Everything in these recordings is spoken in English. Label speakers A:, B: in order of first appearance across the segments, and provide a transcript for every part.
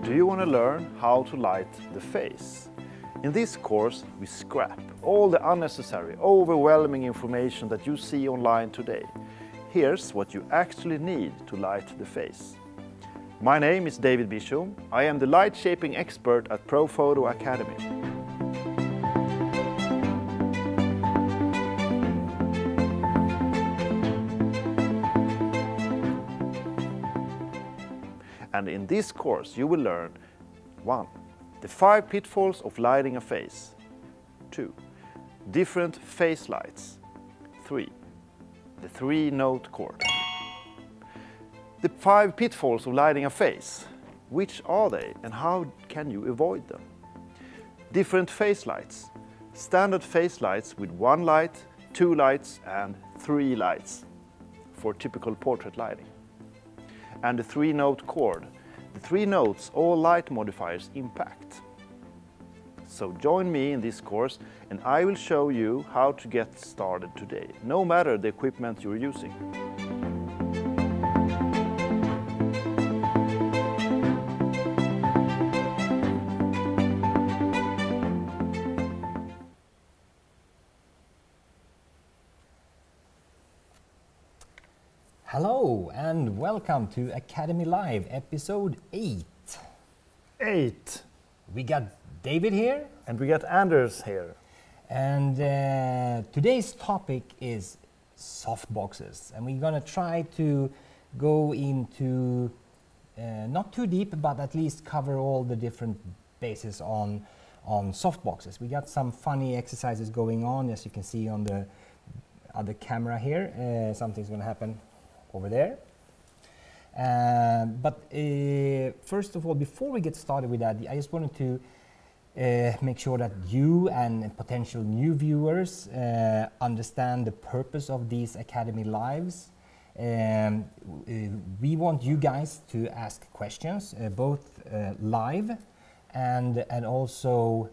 A: Do you want to learn how to light the face? In this course, we scrap all the unnecessary, overwhelming information that you see online today. Here's what you actually need to light the face. My name is David Bishop. I am the light shaping expert at ProPhoto Academy. And in this course you will learn 1. The 5 pitfalls of lighting a face. 2. Different face lights. 3. The 3-note chord. The 5 pitfalls of lighting a face. Which are they and how can you avoid them? Different face lights. Standard face lights with 1 light, 2 lights and 3 lights for typical portrait lighting. And the 3-note chord. The 3 notes all light modifiers impact. So join me in this course and I will show you how to get started today, no matter the equipment you're using.
B: Hello and welcome to Academy Live, episode 8.
A: 8.
B: We got David here.
A: And we got Anders here.
B: And today's topic is softboxes. And we're going to try to go into, not too deep, but at least cover all the different bases on softboxes. We got some funny exercises going on, as you can see on the other camera here. Something's going to happen over there. But first of all, before we get started with that, I just wanted to make sure that you and potential new viewers understand the purpose of these Academy Lives. We want you guys to ask questions, both live and also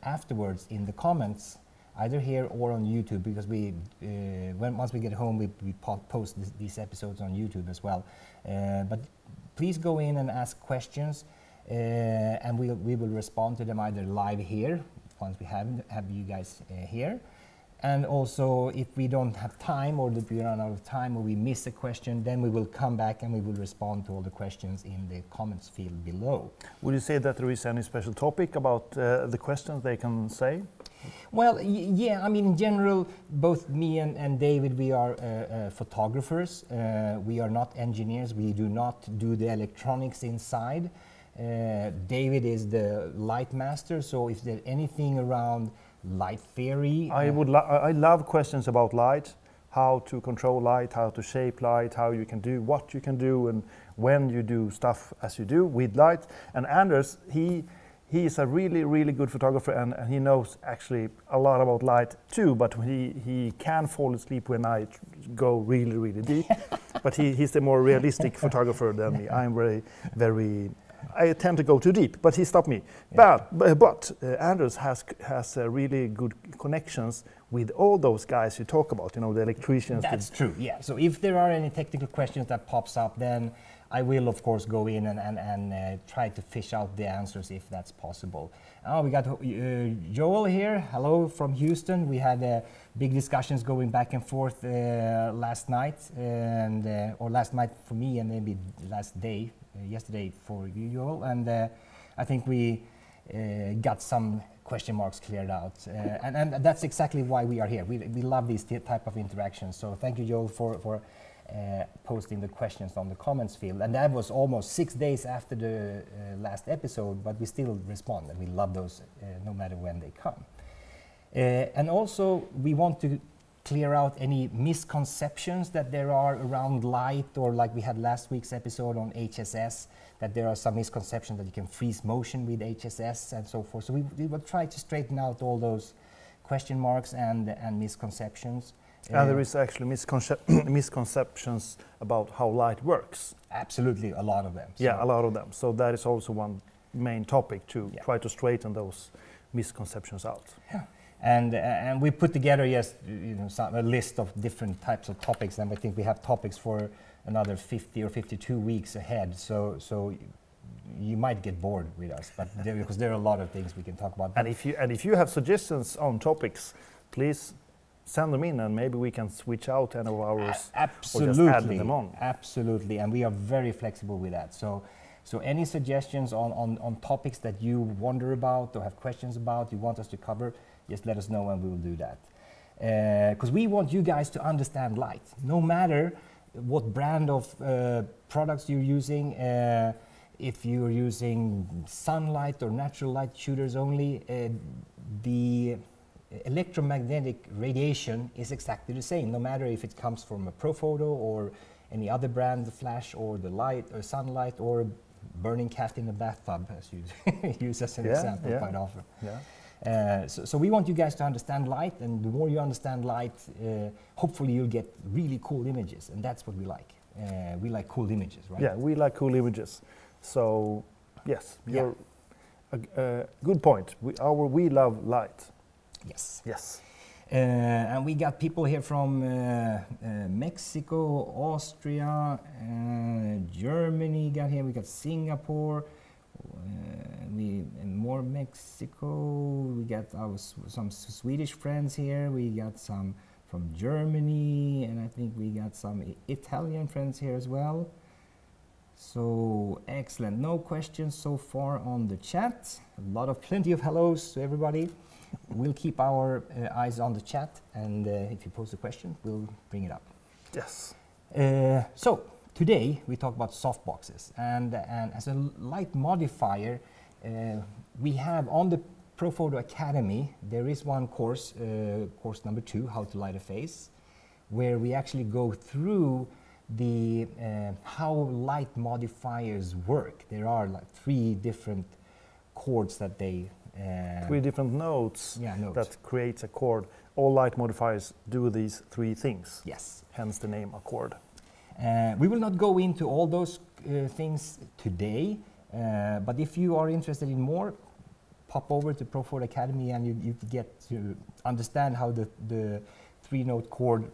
B: afterwards in the comments, either here or on YouTube, because once we get home, we post these episodes on YouTube as well. But please go in and ask questions, and we will respond to them either live here, once we have you guys here. And also, if we don't have time, or if we run out of time, or we miss a question, then we will come back and we will respond to all the questions in the comments field below.
A: Would you say that there is any special topic about the questions they can say?
B: Well, yeah, I mean, in general, both me and David, we are photographers. We are not engineers. We do not do the electronics inside. David is the light master, so if there's anything around light theory... I
A: love questions about light, how to control light, how to shape light, how you can do, what you can do, and when you do stuff as you do with light. And Anders, he is a really, really good photographer, and he knows actually a lot about light too, but he can fall asleep when I go really, really deep. But he's the more realistic photographer than me. I'm very... I tend to go too deep, but he stopped me. Yeah. But Anders has really good connections with all those guys you talk about, you know, the electricians.
B: That's true, yeah. So if there are any technical questions that pops up, then I will, of course, go in and try to fish out the answers if that's possible. Oh, we got Joel here. Hello from Houston. We had big discussions going back and forth last night, or last night for me, and maybe last day. Yesterday for you, Joel, and I think we got some question marks cleared out, and that's exactly why we are here. We love these type of interactions, so thank you, Joel, for posting the questions on the comments field. And that was almost 6 days after the last episode, but we still respond, and we love those no matter when they come. And also, we want to clear out any misconceptions that there are around light, or like we had last week's episode on HSS, that there are some misconceptions that you can freeze motion with HSS and so forth. So we will try to straighten out all those question marks and misconceptions.
A: And there is actually misconceptions about how light works.
B: Absolutely, a lot of them.
A: So yeah, a lot of them. So that is also one main topic to try to straighten those misconceptions out.
B: Yeah. And we put together, yes, a list of different types of topics, and I think we have topics for another 50 or 52 weeks ahead. So you might get bored with us, but because there are a lot of things we can talk about.
A: And if you have suggestions on topics, please send them in, and maybe we can switch out any of ours or just add them on.
B: Absolutely, and we are very flexible with that. So any suggestions on topics that you wonder about or have questions about, you want us to cover, just let us know and we will do that. Because we want you guys to understand light, no matter what brand of products you're using. If you're using sunlight or natural light shooters only, the electromagnetic radiation is exactly the same, no matter if it comes from a Profoto or any other brand, the flash or the light or sunlight or a burning cat in a bathtub, as you use as an example quite often.
A: Yeah.
B: So we want you guys to understand light, and the more you understand light, hopefully you'll get really cool images, and that's what we like. We like cool images, right?
A: Yeah, we like cool images. So, yes, you're good point. We love light.
B: Yes.
A: Yes.
B: And we got people here from Mexico, Austria, Germany got here. We got Singapore, and more Mexico. We got some Swedish friends here. We got some from Germany, and I think we got some Italian friends here as well. So excellent. No questions so far on the chat. Plenty of hellos to everybody. We'll keep our eyes on the chat, and if you pose a question, we'll bring it up.
A: Yes.
B: So today we talk about softboxes, and as a light modifier, we have on the Profoto Academy there is one course, course number 2, How to Light a Face, where we actually go through the how light modifiers work. There are like 3 different chords that they
A: 3 different notes,
B: notes
A: that creates a chord. All light modifiers do these 3 things.
B: Yes.
A: Hence the name a chord.
B: We will not go into all those things today, but if you are interested in more, pop over to Profoto Academy and you get to understand how the 3-note chord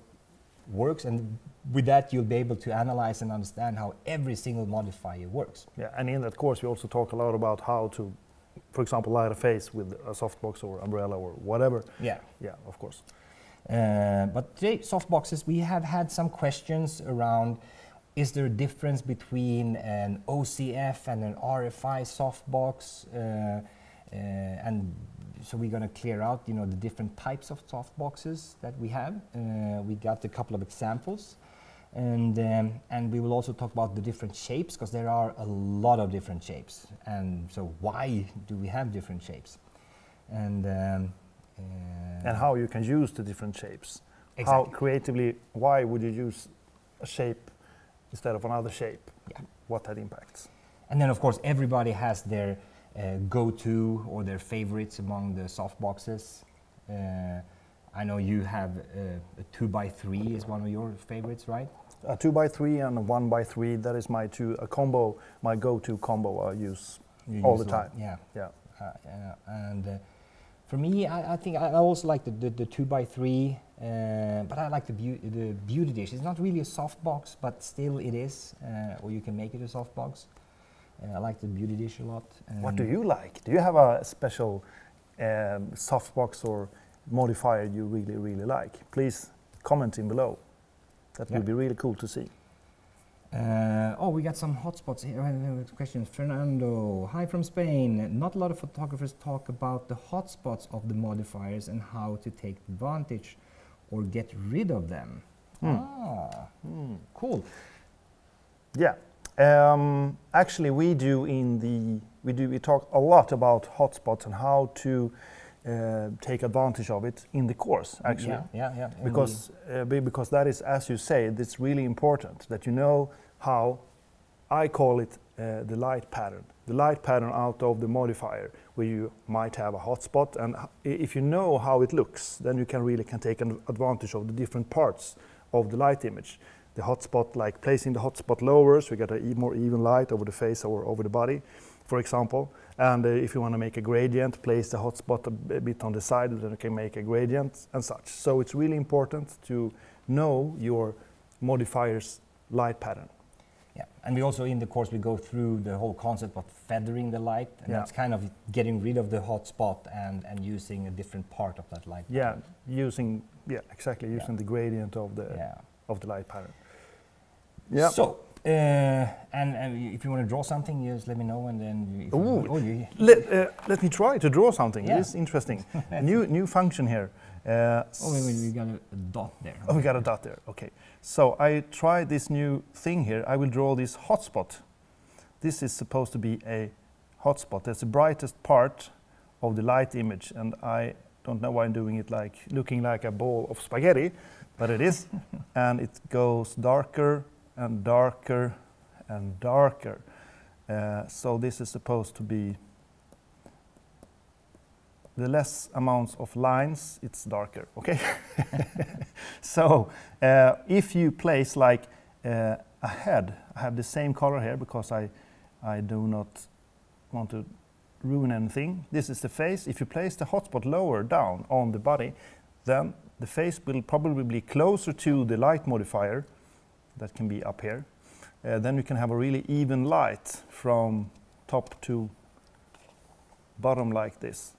B: works, and with that you'll be able to analyze and understand how every single modifier works.
A: Yeah, and in that course we also talk a lot about how to, for example, light a face with a softbox or umbrella or whatever.
B: Yeah.
A: Yeah, of course.
B: But today, softboxes, we have had some questions around, is there a difference between an OCF and an RFI softbox? And so we're going to clear out, the different types of softboxes that we have. We got a couple of examples, and we will also talk about the different shapes, because there are a lot of different shapes. And so why do we have different shapes? And
A: how you can use the different shapes.
B: Exactly.
A: How creatively, why would you use a shape instead of another shape?
B: Yeah.
A: What that impacts.
B: And then of course everybody has their go-to or their favorites among the softboxes. I know you have a 2x3 is one of your favorites, right?
A: A 2x3 and a 1x3, that is my combo, my go-to combo I use all the time.
B: Yeah.
A: Yeah.
B: And for me, I think I also like the 2x3, but I like the beauty dish. It's not really a softbox, but still it is, or you can make it a softbox. I like the beauty dish a lot.
A: What do you like? Do you have a special softbox or modifier you really, really like? Please comment in below. That would be really cool to see.
B: We got some hotspots here. Questions. Fernando, hi from Spain. Not a lot of photographers talk about the hotspots of the modifiers and how to take advantage or get rid of them. Cool.
A: Yeah. Actually, we talk a lot about hotspots and how to take advantage of it in the course. Actually,
B: yeah.
A: Because that is, as you say, it's really important that you know how, I call it the light pattern out of the modifier, where you might have a hotspot, and if you know how it looks, then you can take advantage of the different parts of the light image. The hotspot, like placing the hotspot lower, so you get a more even light over the face or over the body. for example. And if you want to make a gradient, place the hotspot a bit on the side, then you can make a gradient and such. So it's really important to know your modifier's light pattern.
B: Yeah, and we also in the course we go through the whole concept of feathering the light, and that's kind of getting rid of the hotspot and using a different part of that light pattern.
A: Using the gradient of the light pattern. Yeah.
B: So, and if you want to draw something, just let me know, and then
A: let me try to draw something.
B: Yeah.
A: This is interesting. new function here.
B: We got a dot there.
A: Oh, we got a dot there. Okay. So I tried this new thing here. I will draw this hotspot. This is supposed to be a hotspot. That's the brightest part of the light image, and I don't know why I'm doing it like looking like a ball of spaghetti, but it is, and it goes darker and darker and darker. So this is supposed to be the less amounts of lines, it's darker, okay? So if you place like a head, I have the same color here because I do not want to ruin anything. This is the face. If you place the hotspot lower down on the body, then the face will probably be closer to the light modifier. That can be up here. Then you can have a really even light from top to bottom like this.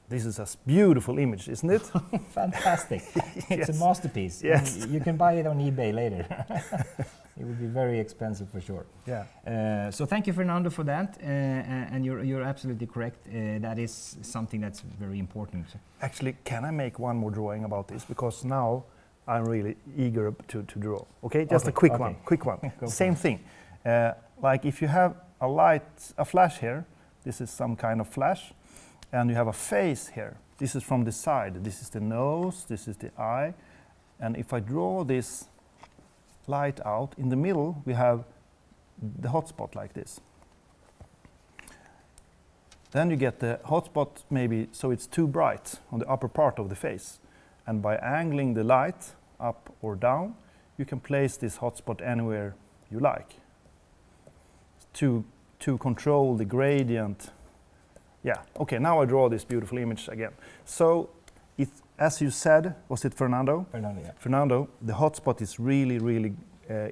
A: This is a beautiful image, isn't it?
B: Fantastic. It's a masterpiece.
A: Yes.
B: You can buy it on eBay later. It would be very expensive for sure.
A: Yeah.
B: So thank you, Fernando, for that. And you're absolutely correct. That is something that's very important.
A: Actually, can I make one more drawing about this? Because now I'm really eager to draw. Okay, just a quick one. Quick one. Same thing. Like if you have a flash here, this is some kind of flash, and you have a face here. This is from the side. This is the nose, this is the eye. And if I draw this light out, in the middle we have the hotspot like this. Then you get the hotspot maybe so it's too bright on the upper part of the face. And by angling the light up or down, you can place this hotspot anywhere you like to control the gradient. Yeah, okay, now I draw this beautiful image again. So, as you said, was it Fernando?
B: Fernando, yeah.
A: Fernando, the hotspot is really, really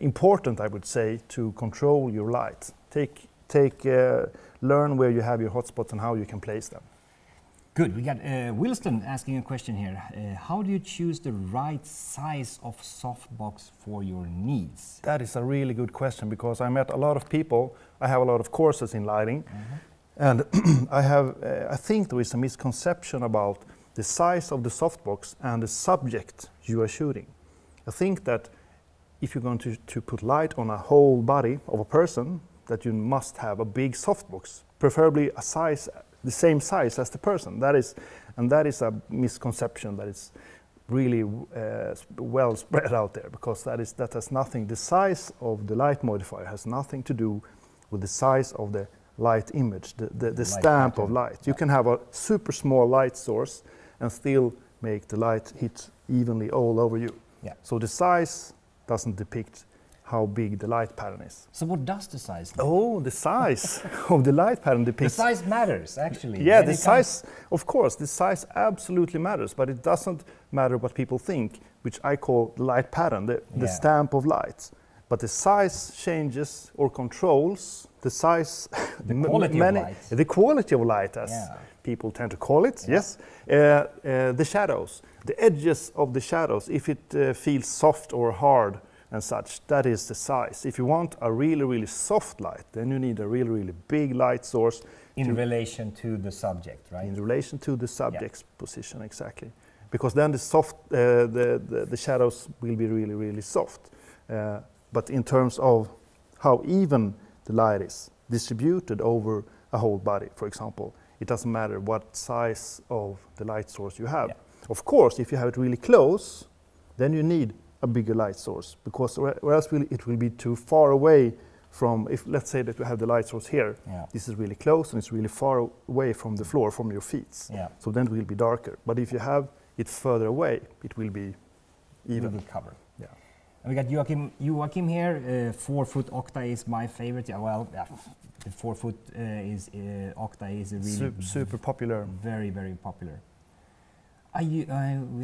A: important, I would say, to control your light. Learn where you have your hotspots and how you can place them.
B: Good. We got Wilston asking a question here. How do you choose the right size of softbox for your needs?
A: That is a really good question because I met a lot of people. I have a lot of courses in lighting. And I think there is a misconception about the size of the softbox and the subject you are shooting. I think that if you're going to put light on a whole body of a person, that you must have a big softbox, preferably a size, the same size as the person. That is a misconception that is really well spread out there because that has nothing. The size of the light modifier has nothing to do with the size of the light image, the stamp of light. You can have a super small light source and still make the light hit evenly all over you.
B: Yeah.
A: So the size doesn't depict how big the light pattern is.
B: So what does the size do?
A: Oh, the size of the light pattern depicts...
B: The size matters, actually.
A: Yeah, the size, of course, the size absolutely matters, but it doesn't matter what people think, which I call the light pattern, the stamp of light. But the size changes or controls the size,
B: the quality of light.
A: The quality of light, as people tend to call it, yes. The shadows, the edges of the shadows, if it feels soft or hard and such, that is the size. If you want a really, really soft light, then you need a really, really big light source.
B: In relation to the subject, right?
A: In relation to the subject's position, exactly. Because then the shadows will be really, really soft. But in terms of how even the light is distributed over a whole body, for example, it doesn't matter what size of the light source you have. Yeah. Of course, if you have it really close, then you need a bigger light source, because or else it will be too far away from, if let's say that we have the light source here, this is really close and it's really far away from the floor, from your feet. Yeah. So then it will be darker. But if you have it further away, it will be even.
B: It will cover.
A: Yeah.
B: We got Joachim here. 4-foot octa is my favorite. Yeah, well, the 4-foot octa is a really
A: super popular.
B: Very, very popular. We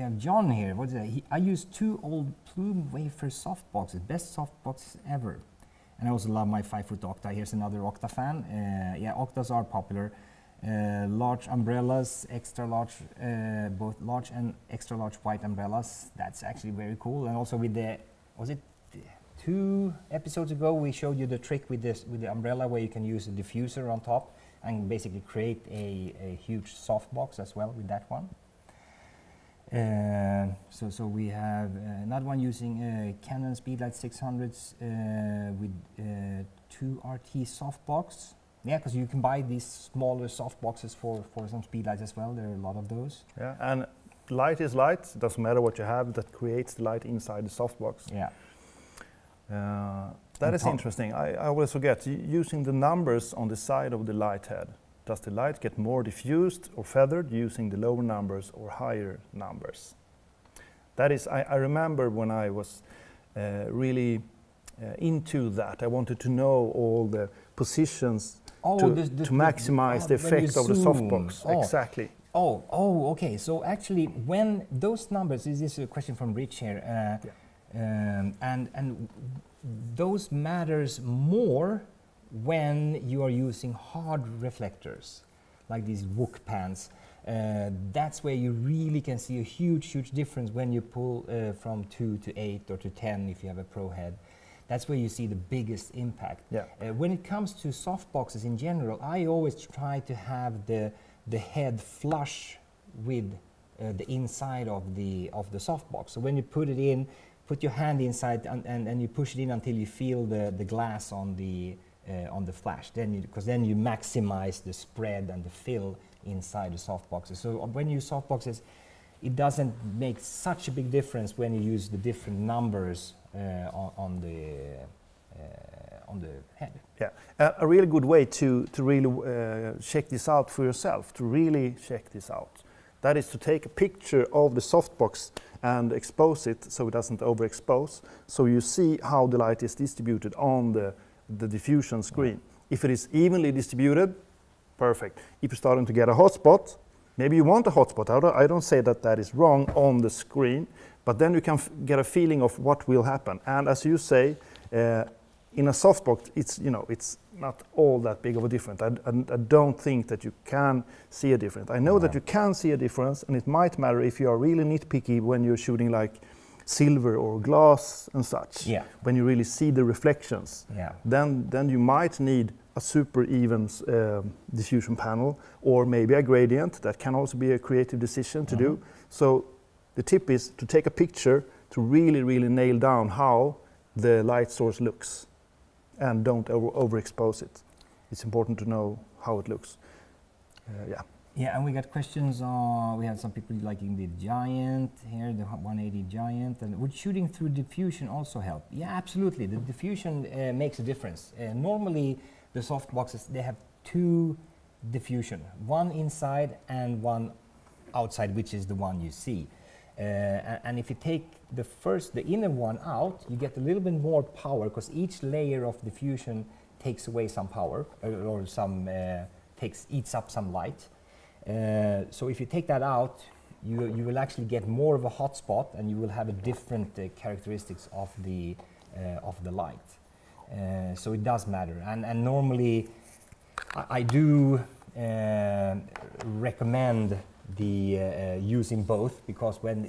B: have John here. What is that? I use 2 old plume wafer softboxes. Best softboxes ever. And I also love my 5-foot octa. Here's another octa fan. Yeah, octas are popular. Large umbrellas, extra large, both large and extra large white umbrellas. That's actually very cool. And also with the, was it 2 episodes ago we showed you the trick with the umbrella where you can use a diffuser on top and basically create a huge softbox as well with that one. So we have another one using Canon Speedlights 600s with 2 RT softbox. Yeah, because you can buy these smaller softboxes for some Speedlights as well. There are a lot of those.
A: Yeah, and light is light. It doesn't matter what you have that creates the light inside the softbox.
B: Yeah.
A: That is interesting. I always forget, using the numbers on the side of the light head, does the light get more diffused or feathered using the lower numbers or higher numbers? That is, I remember when I was really into that, I wanted to know all the positions to maximize the effect of the softbox.
B: Oh.
A: Exactly.
B: Okay. So actually, when those numbers, this is a question from Rich here, and those matters more when you are using hard reflectors, like these Wook pans. That's where you really can see a huge difference when you pull from 2 to 8 or to 10 if you have a pro head. That's where you see the biggest impact. Yeah. When it comes to softboxes in general, I always try to have the head flush with the inside of the softbox. So when you put it in, put your hand inside and you push it in until you feel the glass on the flash. Because then you maximize the spread and the fill inside the softboxes. So when you use softboxes, it doesn't make such a big difference when you use the different numbers on the head.
A: Yeah, a really good way to really check this out for yourself, to really check this out. That is to take a picture of the softbox and expose it so it doesn't overexpose. So you see how the light is distributed on the diffusion screen. Yeah. If it is evenly distributed, perfect. If you're starting to get a hotspot, maybe you want a hotspot. I don't say that that is wrong on the screen, but then you can get a feeling of what will happen. And as you say, in a softbox, it's not all that big of a difference. I don't think that you can see a difference. I know that you can see a difference, and it might matter if you are really nitpicky when you're shooting like silver or glass and such. Yeah. When you really see the reflections, then you might need a super even diffusion panel, or maybe a gradient. That can also be a creative decision to do. So the tip is to take a picture to really nail down how the light source looks, and don't overexpose it. It's important to know how it looks.
B: Yeah, and we got questions on, we have some people liking the Giant here, the 180 Giant, and would shooting through diffusion also help? Yeah, absolutely. The diffusion makes a difference. Normally, the softboxes, they have 2 diffusion, one inside and one outside, which is the one you see. And if you take the inner one out, you get a little bit more power, because each layer of diffusion takes away some power, or some eats up some light. So if you take that out, you will actually get more of a hot spot, and you will have a different characteristics of the light. So it does matter, and normally I do recommend the using both, because when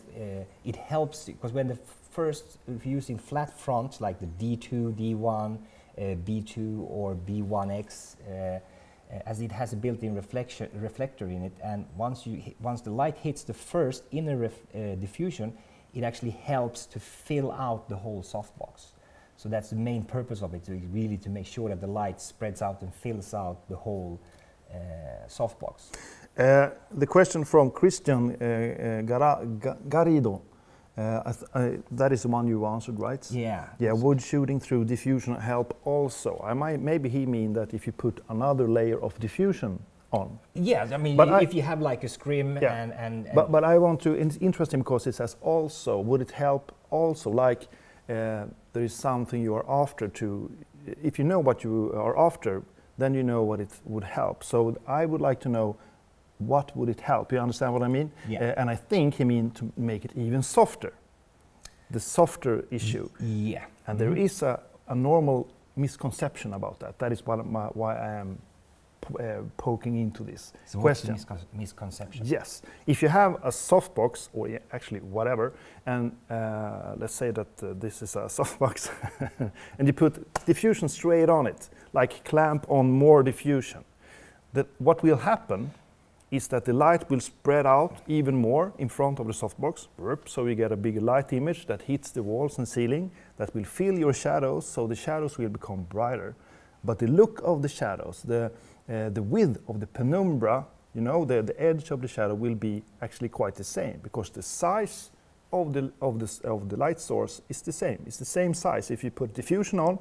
B: it helps, because when if you're using flat fronts like the D2, D1, B2 or B1X, as it has a built-in reflector in it, and once the light hits the first inner diffusion, it actually helps to fill out the whole softbox. So that's the main purpose of it, really to make sure that the light spreads out and fills out the whole softbox.
A: The question from Christian Garrido, that is the one you answered, right?
B: Yeah.
A: Yeah. Would shooting through diffusion help also? Maybe he mean that if you put another layer of diffusion on.
B: Yes, I mean, if you have like a scrim and
A: But I want to, it's interesting because it says also. Would it help also? Like there is something you are after to, if you know what you are after, then you know what it would help. So I would like to know, what would it help? You understand what I mean?
B: Yeah.
A: And I think he means to make it even softer. The softer issue.
B: Yeah.
A: And there is a normal misconception about that. That is why I am poking into this
B: So
A: question.
B: what's the misconception?
A: Yes. If you have a softbox, or actually whatever, and let's say that this is a softbox, and you put diffusion straight on it, like clamp on more diffusion, what will happen is that the light will spread out even more in front of the softbox, so you get a bigger light image that hits the walls and ceiling, that will fill your shadows, so the shadows will become brighter. But the look of the shadows, the width of the penumbra, you know, the edge of the shadow will be actually quite the same, because the size of the light source is the same. It's the same size. If you put diffusion on,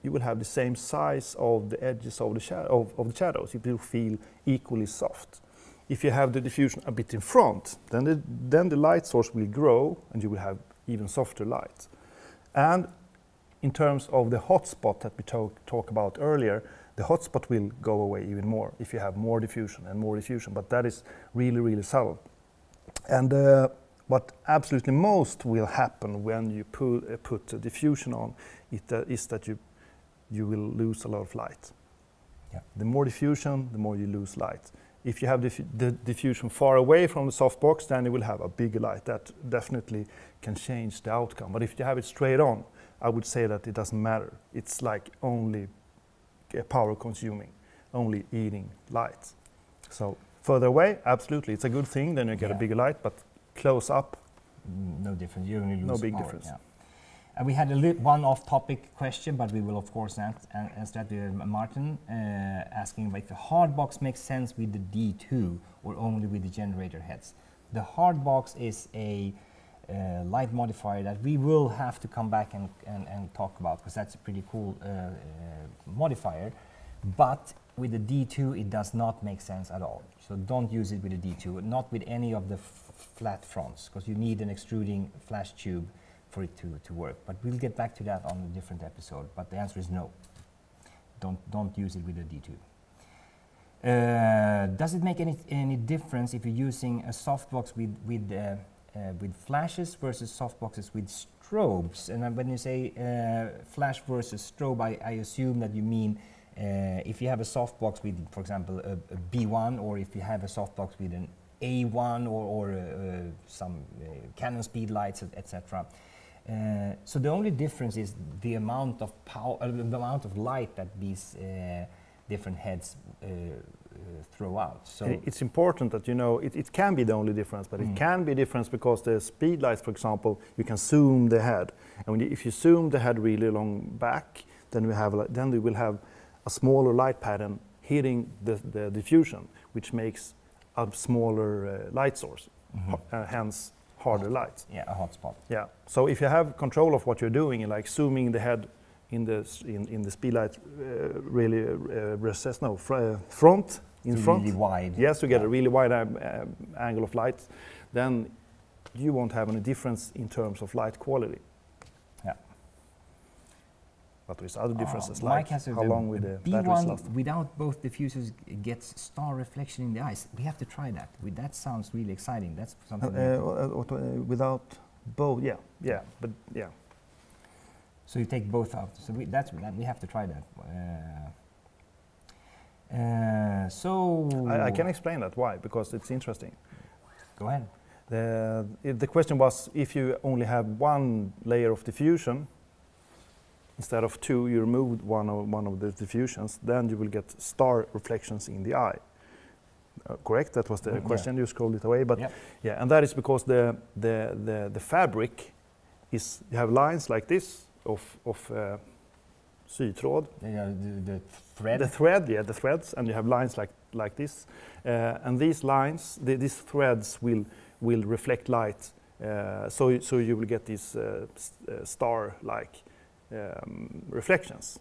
A: you will have the same size of the edges of the shadows. It will feel equally soft. If you have the diffusion a bit in front, then the light source will grow, and you will have even softer light. And in terms of the hotspot that we talked about earlier, the hotspot will go away even more if you have more diffusion and more diffusion, but that is really, really subtle. And what absolutely most will happen when you put diffusion on is that you will lose a lot of light.
B: Yeah.
A: The more diffusion, the more you lose light. If you have the diffusion far away from the softbox, then you will have a bigger light. That definitely can change the outcome. But if you have it straight on, I would say that it doesn't matter. It's like only power consuming, only eating light. So further away, absolutely, it's a good thing, then you get a bigger light, but close up,
B: no difference, you only lose
A: no big
B: power.
A: difference.
B: Yeah. And we had one off-topic question, but we will of course answer that with Martin, asking if the hardbox makes sense with the D2 or only with the generator heads. The hardbox is a light modifier that we will have to come back and talk about, because that's a pretty cool modifier. But with the D2, it does not make sense at all. So don't use it with the D2, not with any of the flat fronts, because you need an extruding flash tube for it to work. But we'll get back to that on a different episode. But the answer is no. Don't use it with a D2. Does it make any difference if you're using a softbox with flashes versus softboxes with strobes? And when you say flash versus strobe, I assume that you mean if you have a softbox with, for example, a B1, or if you have a softbox with an A1 or some Canon Speedlights, etc. So the only difference is the amount of power, the amount of light that these different heads throw out. So
A: it's important that you know it can be the only difference, but it can be a difference because the Speedlights, for example, you can zoom the head, and if you zoom the head really long back, then we will have a smaller light pattern hitting the diffusion, which makes a smaller light source, hence harder light.
B: Yeah, a hotspot.
A: Yeah. So if you have control of what you're doing, like zooming the head in the Speedlight really front in front,
B: really wide.
A: yes, to get a really wide angle of light, then you won't have any difference in terms of light quality.
B: Yeah.
A: But there's other differences,
B: Mike
A: like
B: has
A: how long will the batteries last.
B: B1 without both diffusers gets star reflection in the eyes. We have to try that. That sounds really exciting. That's something.
A: Without both, yeah, but yeah.
B: So you take both out. So we have to try that.
A: I can explain that why, because it's interesting.
B: Go ahead.
A: The question was, if you only have one layer of diffusion instead of two, you removed one of the diffusions, then you will get star reflections in the eye. Correct? That was the question. You scrolled it away, but yeah, and that is because the fabric is, you have lines like this of sytråd.
B: The thread.
A: The thread, yeah, the threads, and you have lines like this, and these lines, these threads will reflect light, so you will get these star-like reflections.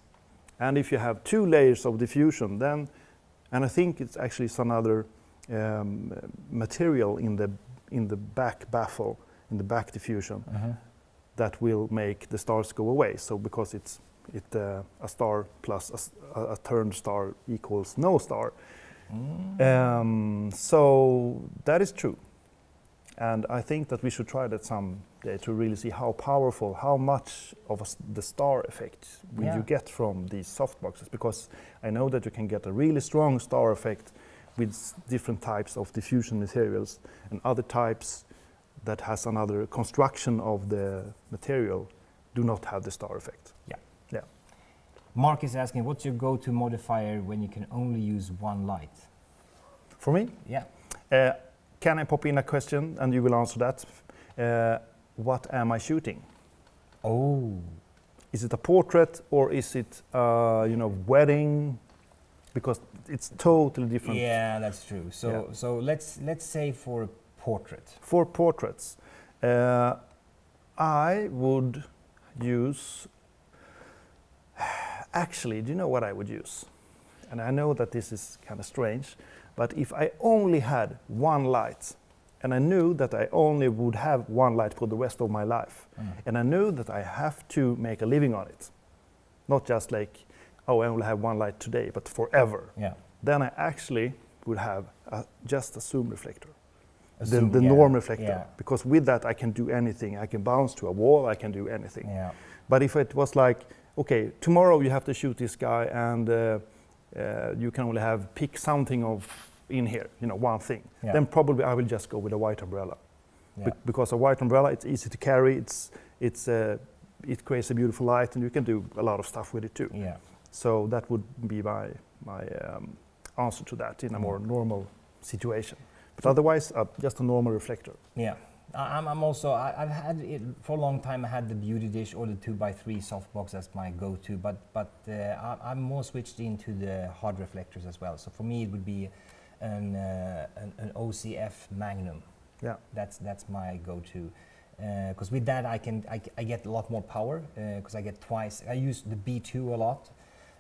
A: And if you have two layers of diffusion, then, and I think it's actually some other material in the back baffle, in the back diffusion, that will make the stars go away. So because a star plus a turned star equals no star. So that is true. And I think that we should try that someday to really see how powerful, how much of the star effect will you get from these softboxes. Because I know that you can get a really strong star effect with different types of diffusion materials, and other types that has another construction of the material do not have the star effect. Yeah.
B: Mark is asking, what's your go-to modifier when you can only use one light?
A: For me?
B: Yeah.
A: Can I pop in a question and you will answer that? What am I shooting?
B: Oh.
A: Is it a portrait or is it wedding? Because it's totally different.
B: Yeah, that's true. So let's say for a portrait.
A: For portraits, I would use. Actually, do you know what I would use? And I know that this is kind of strange, but if I only had one light, and I knew that I only would have one light for the rest of my life, and I knew that I have to make a living on it, not just like, oh, I only have one light today, but forever.
B: Yeah.
A: Then I actually would have just a zoom reflector, the
B: zoom,
A: norm reflector,
B: yeah.
A: because with that I can do anything. I can bounce to a wall, I can do anything.
B: Yeah.
A: But if it was like, okay, tomorrow you have to shoot this guy and you can only pick something in here, one thing, then probably I will just go with a white umbrella.
B: Yeah.
A: Because a white umbrella, it's easy to carry, it creates a beautiful light, and you can do a lot of stuff with it too.
B: Yeah.
A: So that would be my answer to that in a more normal situation. But otherwise, just a normal reflector.
B: Yeah. I'm also, I've had it for a long time. I had the beauty dish or the 2x3 softbox as my go-to, but I'm more switched into the hard reflectors as well. So for me, it would be an OCF Magnum. Yeah, that's my go-to. Because with that, I get a lot more power. Because I get twice. I use the B2 a lot.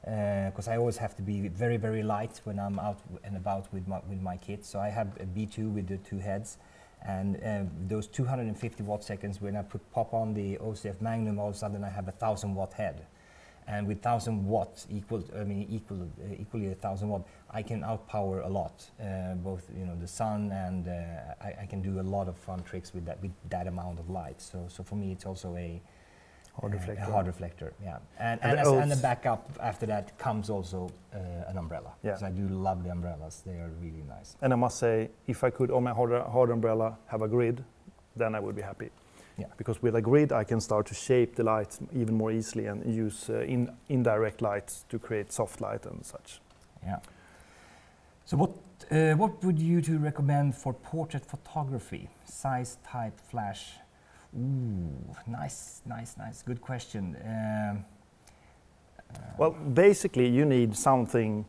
B: Because I always have to be very, very light when I'm out and about with my kit. So I have a B2 with the 2 heads. And those 250 watt seconds, when I pop on the OCF Magnum, all of a sudden I have a 1,000 watt head. And with 1,000 watts equally 1,000 watt, I can outpower a lot, both the sun, and I can do a lot of fun tricks with that amount of light. So for me, it's also a hard reflector. Yeah, and the backup after that comes also an umbrella. Yeah, because I do love the umbrellas; they are really nice.
A: And I must say, if I could on my hard umbrella have a grid, then I would be happy. Yeah. Because with a grid, I can start to shape the light even more easily and use indirect lights to create soft light and such.
B: Yeah. So what would you two recommend for portrait photography? Size, type, flash? Ooh, nice. Good question.
A: Well, basically, you need something.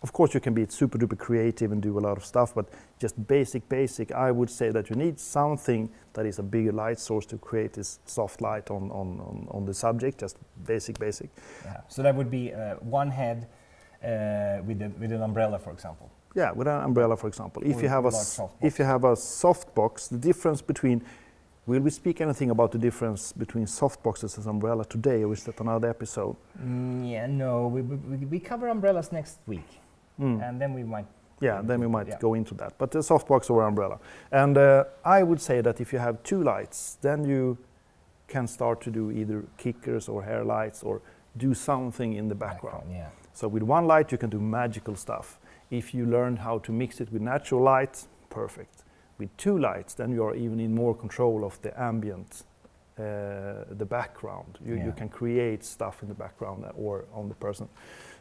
A: Of course, you can be super duper creative and do a lot of stuff, but just basic, I would say that you need something that is a bigger light source to create this soft light on the subject, just basic.
B: Yeah. So that would be one head with an umbrella, for example.
A: Yeah, with an umbrella, for example. If you have a softbox, the difference between, will we speak anything about the difference between softboxes and umbrella today, or is that another episode?
B: Yeah, no, we cover umbrellas next week. And then we might
A: go into that, but the softbox or umbrella. And I would say that if you have 2 lights, then you can start to do either kickers or hair lights or do something in the background. Yeah. So with 1 light you can do magical stuff. If you learn how to mix it with natural light, perfect. With 2 lights, then you are even in more control of the ambient, the background. You can create stuff in the background or on the person.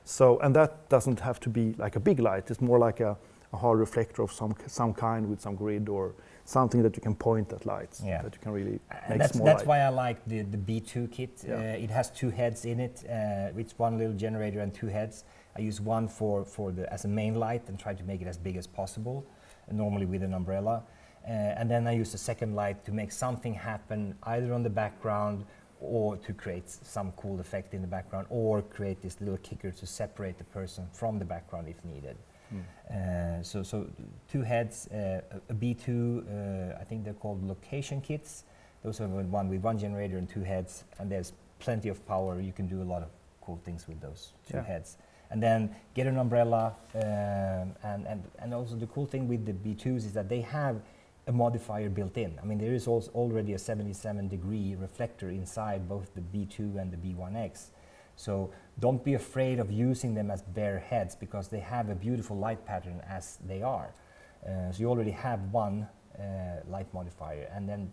A: So, and that doesn't have to be like a big light. It's more like a hard reflector of some kind with some grid or something that you can point at lights. Yeah. That you can really make small light.
B: That's why I like the B2 kit. Yeah. It has 2 heads in it. It's 1 little generator and 2 heads. I use one as a main light and try to make it as big as possible, normally with an umbrella. And then I use the second light to make something happen either on the background or to create some cool effect in the background, or create this little kicker to separate the person from the background if needed. So two heads, a B2, I think they're called location kits. Those are one with one generator and two heads, and there's plenty of power. You can do a lot of cool things with those two heads. And then get an umbrella, and also the cool thing with the B2s is that they have a modifier built in. I mean, there is also already a 77-degree reflector inside both the B2 and the B1X. So don't be afraid of using them as bare heads, because they have a beautiful light pattern as they are. So you already have one light modifier, and then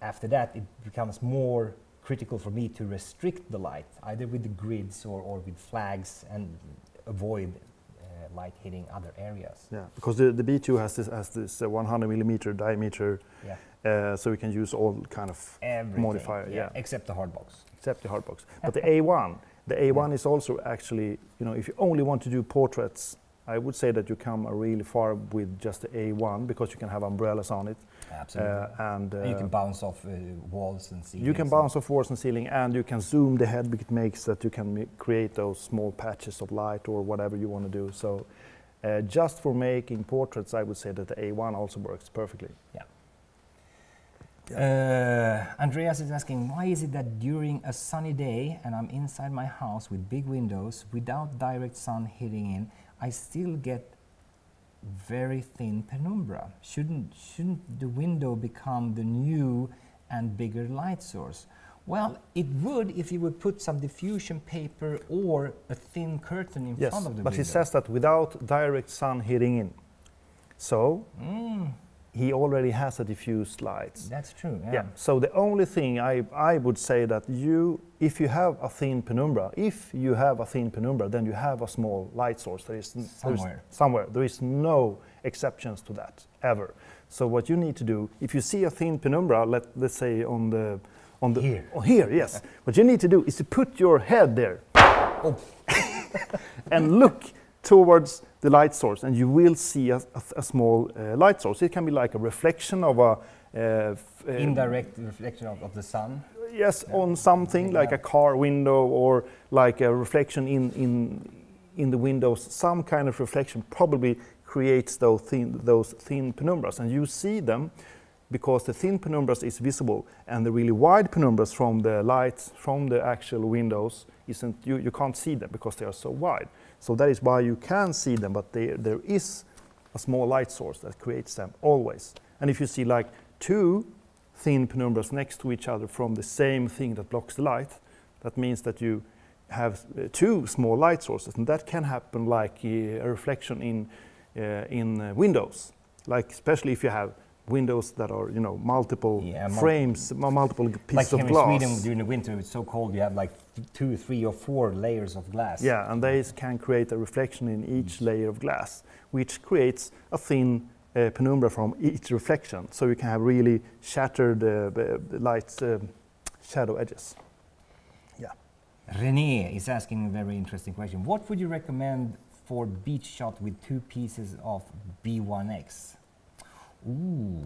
B: after that it becomes more critical for me to restrict the light, either with the grids or with flags, and avoid light hitting other areas.
A: Yeah, because the B2 has this 100 millimeter diameter, so we can use all kind of modifier. Yeah,
B: except the hardbox.
A: Except the hardbox. But the A1 is also actually, you know, if you only want to do portraits, I would say that you come really far with just the A1, because you can have umbrellas on it.
B: Absolutely. And you can bounce off walls and ceilings.
A: You can bounce off walls and ceiling, and you can zoom the head, which makes that you can create those small patches of light or whatever you want to do. So just for making portraits, I would say that the A1 also works perfectly.
B: Yeah. Andreas is asking, why is it that during a sunny day and I'm inside my house with big windows without direct sun hitting in, I still get very thin penumbra? Shouldn't the window become the new and bigger light source? Well, it would if you would put some diffusion paper or a thin curtain in front of the window. But
A: he says that without direct sun hitting in. So he already has a diffused lights.
B: That's true.
A: Yeah. So the only thing I would say that if you have a thin penumbra, then you have a small light source. There is somewhere. There is no exceptions to that ever. So what you need to do, if you see a thin penumbra, let's say here, yes. What you need to do is to put your head there and look towards the light source, and you will see a small light source. It can be like a reflection of a
B: indirect reflection of the sun.
A: Yes, on something like a car window, or like a reflection in the windows. Some kind of reflection probably creates those thin penumbras, and you see them because the thin penumbras is visible, and the really wide penumbras from the lights from the actual windows isn't. You can't see them because they are so wide. So that is why you can see them, but there is a small light source that creates them always. And if you see like two thin penumbras next to each other from the same thing that blocks the light, that means that you have two small light sources, and that can happen like a reflection in windows, like especially if you have windows that are, you know, multiple frames, multiple pieces of glass.
B: Like here in Sweden during the winter, it's so cold, you have like 2, 3, or 4 layers of glass.
A: Yeah, and they can create a reflection in each layer of glass, which creates a thin penumbra from each reflection. So you can have really shattered light shadow edges. Yeah.
B: René is asking a very interesting question. What would you recommend for beach shot with 2 pieces of B1X? Ooh.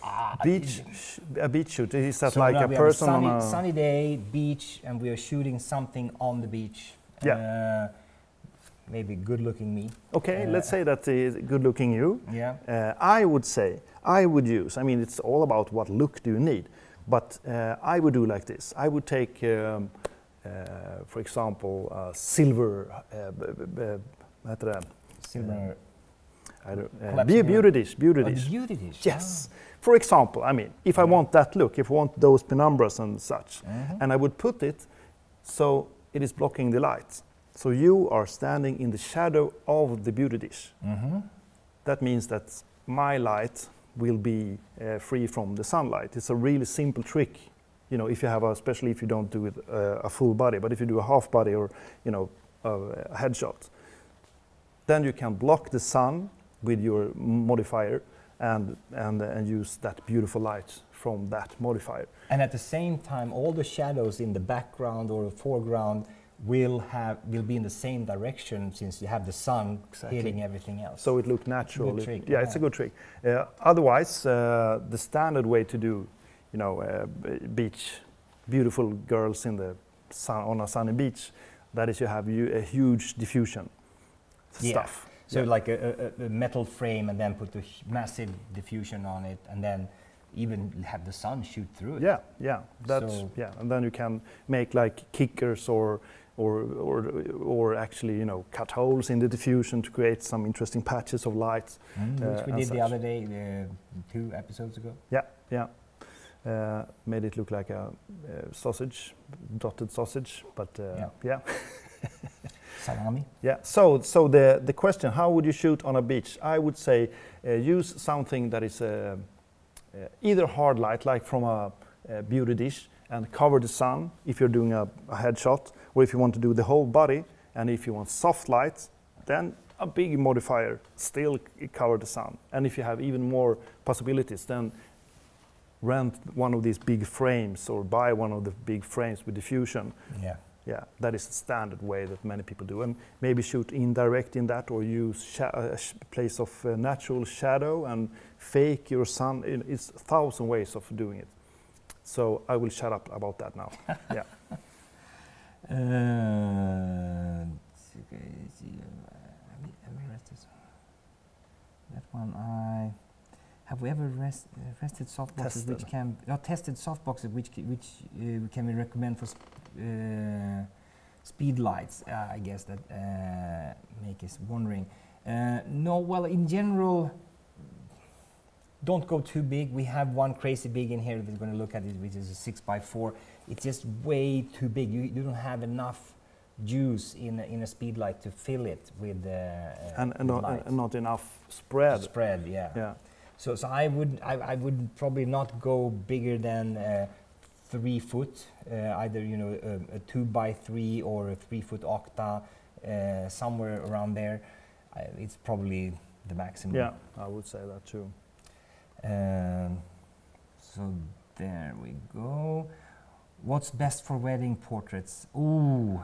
A: A beach shoot, is that
B: so
A: like a person
B: on
A: a
B: sunny day, beach, and we are shooting something on the beach.
A: Yeah.
B: Maybe good-looking me.
A: Okay, let's say that is good-looking you.
B: Yeah.
A: I would use, I mean, it's all about what look do you need, but I would do like this. I would take, for example, silver,
B: silver.
A: Beauty dish.
B: Beauty dish.
A: Yes. For example, I mean, if I want that look, if I want those penumbras and such, and I would put it so it is blocking the light. So you are standing in the shadow of the beauty dish. That means that my light will be free from the sunlight. It's a really simple trick, you know, if you have, especially if you don't do it a full body, but if you do a half body or, you know, a headshot, then you can block the sun with your modifier and use that beautiful light from that modifier.
B: And at the same time, all the shadows in the background or the foreground will be in the same direction, since you have the sun hitting everything else.
A: So it looks natural.
B: Good trick,
A: it's a good trick. Otherwise, the standard way to do, you know, beautiful girls in the sun on a sunny beach, that is, you have a huge diffusion. stuff.
B: So like a metal frame and then put a massive diffusion on it and then even have the sun shoot through it.
A: Yeah. That's and then you can make like kickers or actually, you know, cut holes in the diffusion to create some interesting patches of light.
B: Which we did the other day, 2 episodes ago.
A: Yeah. Made it look like a sausage, dotted sausage, but yeah.
B: Salami.
A: Yeah. So the question: how would you shoot on a beach? I would say use something that is either hard light, like from a beauty dish, and cover the sun if you're doing a headshot, or if you want to do the whole body, and if you want soft light, then a big modifier still cover the sun. And if you have even more possibilities, then rent one of these big frames or buy one of the big frames with diffusion. Yeah, that is the standard way that many people do, and maybe shoot indirect in that, or use a place of natural shadow and fake your sun. It's 1,000 ways of doing it. So I will shut up about that now. Yeah.
B: That one have we ever tested softboxes which can tested softboxes which can we recommend for Speedlights? I guess that make us wondering. No, well, in general, don't go too big. We have one crazy big in here that we're going to look at it, which is a 6x4. It's just way too big. You don't have enough juice in a Speedlight to fill it with
A: and not enough spread.
B: Yeah. So I would probably not go bigger than 3 foot, either, you know, a 2x3 or a 3 foot octa, somewhere around there. It's probably the maximum.
A: Yeah, I would say that too.
B: So there we go. What's best for wedding portraits? Ooh,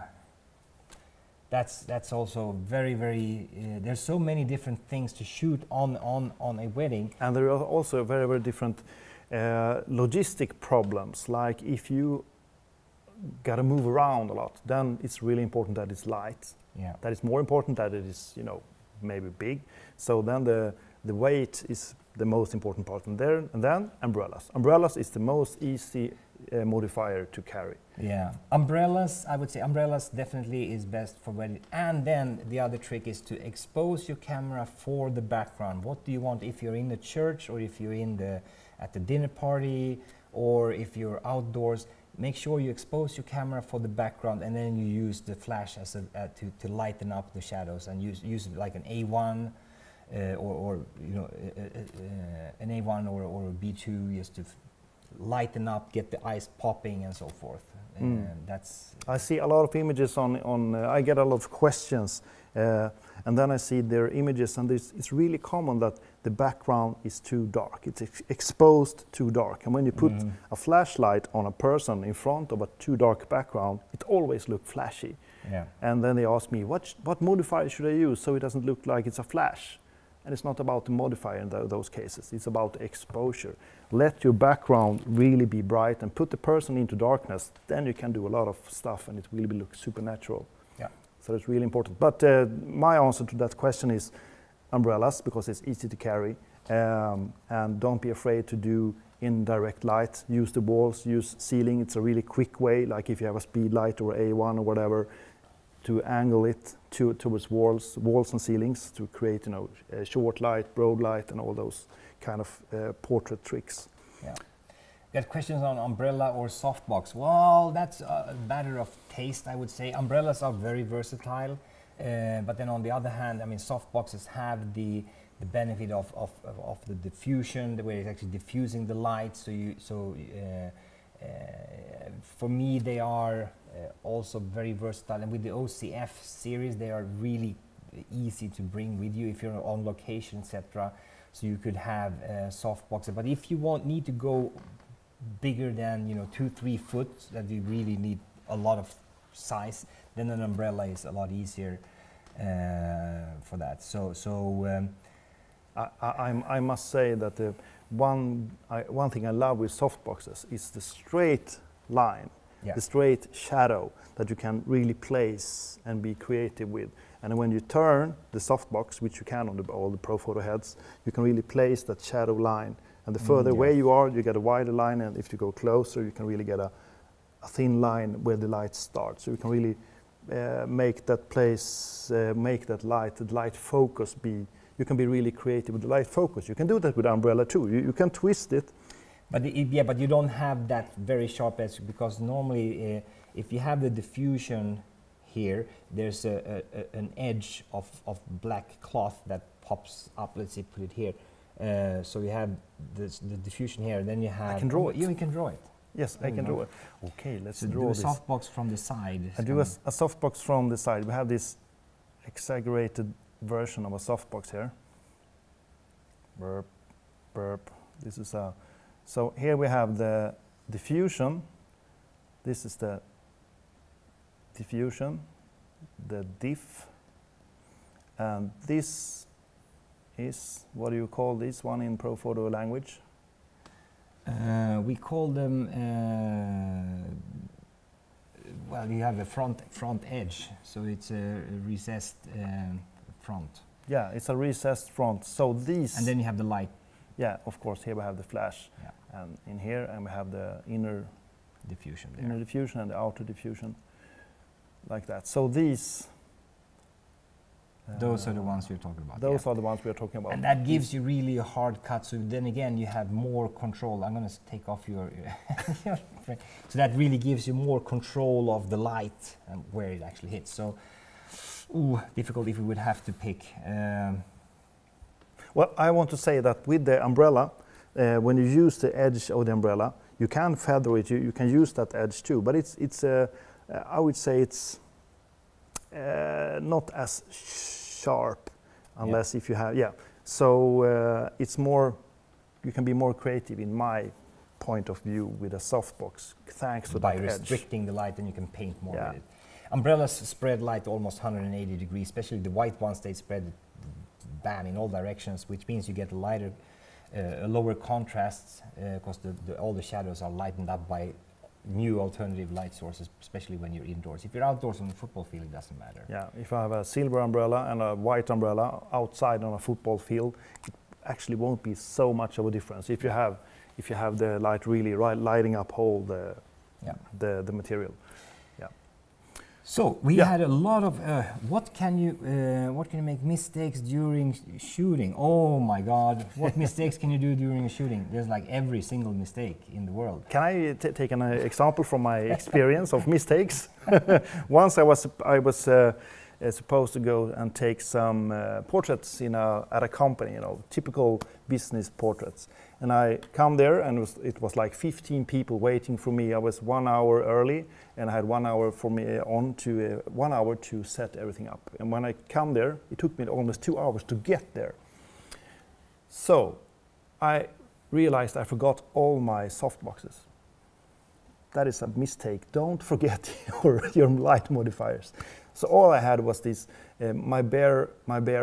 B: that's also very, very. There's so many different things to shoot on a wedding,
A: and there are also very, very different logistic problems. Like if you got to move around a lot, then it's really important that it's light.
B: Yeah.
A: That is more important that it is, you know, maybe big. So then the weight is the most important part, and then umbrellas. Umbrellas is the most easy modifier to carry.
B: Yeah, umbrellas, I would say umbrellas definitely is best for wedding. And then the other trick is to expose your camera for the background. What do you want if you're in the church, or if you're at the dinner party, or if you're outdoors? Make sure you expose your camera for the background, and then you use the flash as to lighten up the shadows, and use like an A1 or you know an A1 or a B2 just to lighten up, get the eyes popping and so forth. That's.
A: I see a lot of images on I get a lot of questions, and then I see their images, and it's really common that the background is too dark. It's exposed too dark, and when you put a flashlight on a person in front of a too dark background, it always looks flashy.
B: Yeah.
A: And then they ask me, what modifier should I use so it doesn't look like it's a flash? And it's not about the modifier in those cases, it's about the exposure. Let your background really be bright and put the person into darkness, then you can do a lot of stuff and it will look supernatural.
B: Yeah.
A: So it's really important. But my answer to that question is umbrellas, because it's easy to carry, and don't be afraid to do indirect light. Use the walls, use ceiling, it's a really quick way, like if you have a Speedlight or A1 or whatever, to angle it towards walls and ceilings to create, you know, short light, broad light, and all those kind of portrait tricks.
B: Yeah. Got questions on umbrella or softbox. Well, that's a matter of taste, I would say. Umbrellas are very versatile, but then on the other hand, I mean, softboxes have the benefit of the diffusion, the way it's actually diffusing the light. For me, they are also very versatile, and with the OCF series, they are really easy to bring with you if you're on location, etc. So you could have softboxes, but if you need to go bigger than 2-3 foot, that you really need a lot of size, then an umbrella is a lot easier for that.
A: I must say that one thing I love with softboxes is the straight line.
B: Yeah.
A: the straight shadow that you can really place and be creative with. And when you turn the softbox, which you can on all the Pro Photo heads, you can really place that shadow line. And the further away you are, you get a wider line, and if you go closer, you can really get a thin line where the light starts. So you can really make that place, make that the light focus be. You can be really creative with the light focus. You can do that with umbrella too. You can twist it.
B: But but you don't have that very sharp edge, because normally if you have the diffusion here, there's an edge of black cloth that pops up. Let's say put it here. So you have the diffusion here, then you have.
A: I can draw it.
B: You can draw it.
A: Yes, I can draw it. Okay, let's draw
B: do a
A: this.
B: softbox from the side.
A: I do a softbox from the side. We have this exaggerated version of a softbox here. Burp, burp. This is a. So here we have the diffusion. This is the diffusion, the diff, and this is, what do you call this one in Pro Photo language?
B: We call them, well, you have a front edge, so it's a recessed front.
A: Yeah, it's a recessed front. So these.
B: And then you have the light.
A: Yeah, of course. Here we have the flash, and in here, and we have the inner
B: diffusion there.
A: Inner diffusion and the outer diffusion, like that. So these.
B: Those are the ones you're talking about.
A: Those are the ones we are talking about.
B: And that gives you really a hard cut. So then again, you have more control. I'm going to take off your. So that really gives you more control of the light and where it actually hits. So, difficult if we would have to pick.
A: Well, I want to say that with the umbrella, when you use the edge of the umbrella, you can feather it. You can use that edge too. But it's I would say it's not as sharp, unless if you have So it's more. You can be more creative in my point of view with a softbox, thanks to that edge.
B: By restricting the light, then you can paint more with it. Umbrellas spread light almost 180 degrees, especially the white ones. They spread bam in all directions, which means you get lighter, lower contrasts, because all the shadows are lightened up by new alternative light sources, especially when you're indoors. If you're outdoors on a football field, it doesn't matter. Yeah,
A: if I have a silver umbrella and a white umbrella outside on a football field, it actually won't be so much of a difference. If you have the light really lighting up all the material.
B: So we had a lot of. What can you make mistakes during shooting? Oh my God! What mistakes can you do during a shooting? There's like every single mistake in the world.
A: Can I take an example from my experience of mistakes? Once I was supposed to go and take some portraits at a company, typical business portraits. And I come there, and it was like 15 people waiting for me. I was 1 hour early, and I had 1 hour for me 1 hour to set everything up. And when I come there, it took me almost 2 hours to get there. So I realized I forgot all my softboxes. That is a mistake. Don't forget your light modifiers. So all I had was this, my bare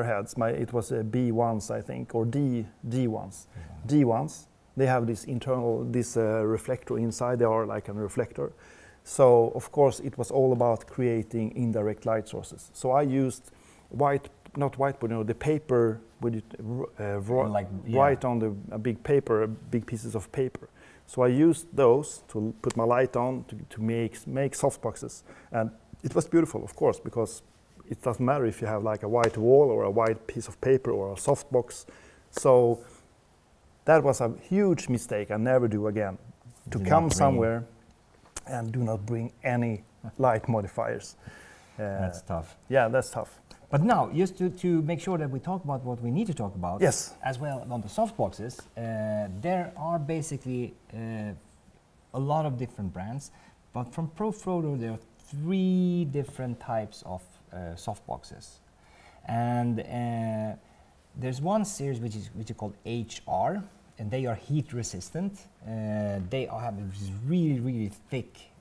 A: heads. It was B1s, I think, or D1s. D1s. They have this internal reflector inside. They are like a reflector. So of course it was all about creating indirect light sources. So I used the paper with write on a big pieces of paper. So I used those to put my light on to make softboxes, and it was beautiful, of course, because it doesn't matter if you have like a white wall or a white piece of paper or a softbox. So that was a huge mistake I never do again. To come somewhere and do not bring any light modifiers.
B: That's tough.
A: Yeah, that's tough.
B: But now, just to make sure that we talk about what we need to talk about, as well on the softboxes, there are basically a lot of different brands, but from Pro Photo there are 3 different types of softboxes. And there's one series which is called HR, and they are heat resistant. They have this really thick.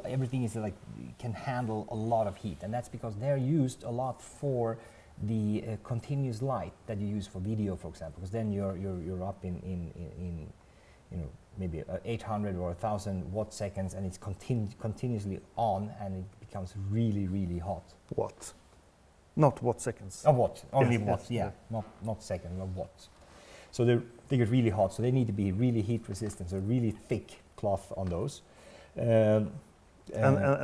B: Everything is like can handle a lot of heat, and that's because they're used a lot for the continuous light that you use for video, for example. Because then you're up in maybe 800 or 1,000 watt seconds, and it's continuously on, and it becomes really, really hot.
A: Watt, not watt seconds.
B: Oh, watt, only
A: Yes,
B: watts,
A: yes,
B: yeah, not seconds, but watts. So they get really hot, so they need to be really heat resistant, so really thick cloth on those.
A: And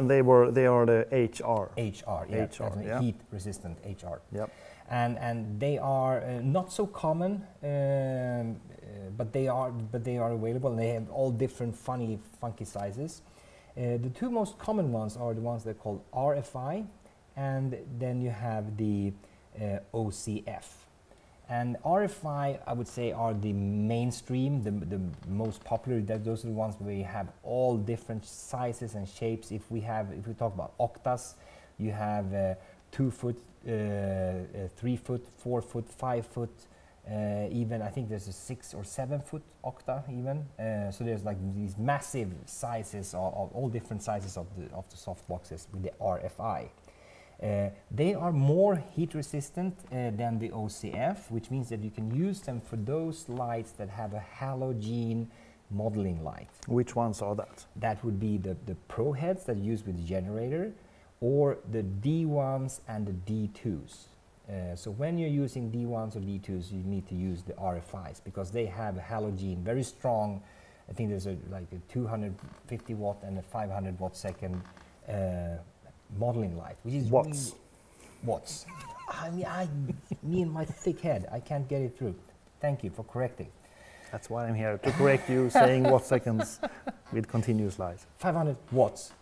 A: they are the HR.
B: HR, yeah,
A: HR, yeah.
B: heat resistant HR.
A: Yep.
B: And they are not so common, but they are available, and they have all different funky sizes. The two most common ones are the ones that are called RFI, and then you have the OCF. And RFI, I would say, are the mainstream, the most popular. Those are the ones where you have all different sizes and shapes. If we talk about octas, you have 2 foot, 3 foot, 4 foot, 5 foot, even I think there's a 6 or 7 foot octa even. So there's like these massive sizes of all different sizes of the softboxes with the RFI. They are more heat resistant than the OCF, which means that you can use them for those lights that have a halogen modeling light.
A: Which ones are that?
B: That would be the Pro heads that you use with the generator, or the D1s and the D2s. So when you're using D1s or D2s, you need to use the RFIs because they have a halogen, very strong. I think there's like a 250 watt and a 500 watt second modeling light, which is
A: watts.
B: Watts. I mean, me and my thick head, I can't get it through. Thank you for correcting.
A: That's why I'm here, to correct you, saying watt seconds with continuous light.
B: 500 watts.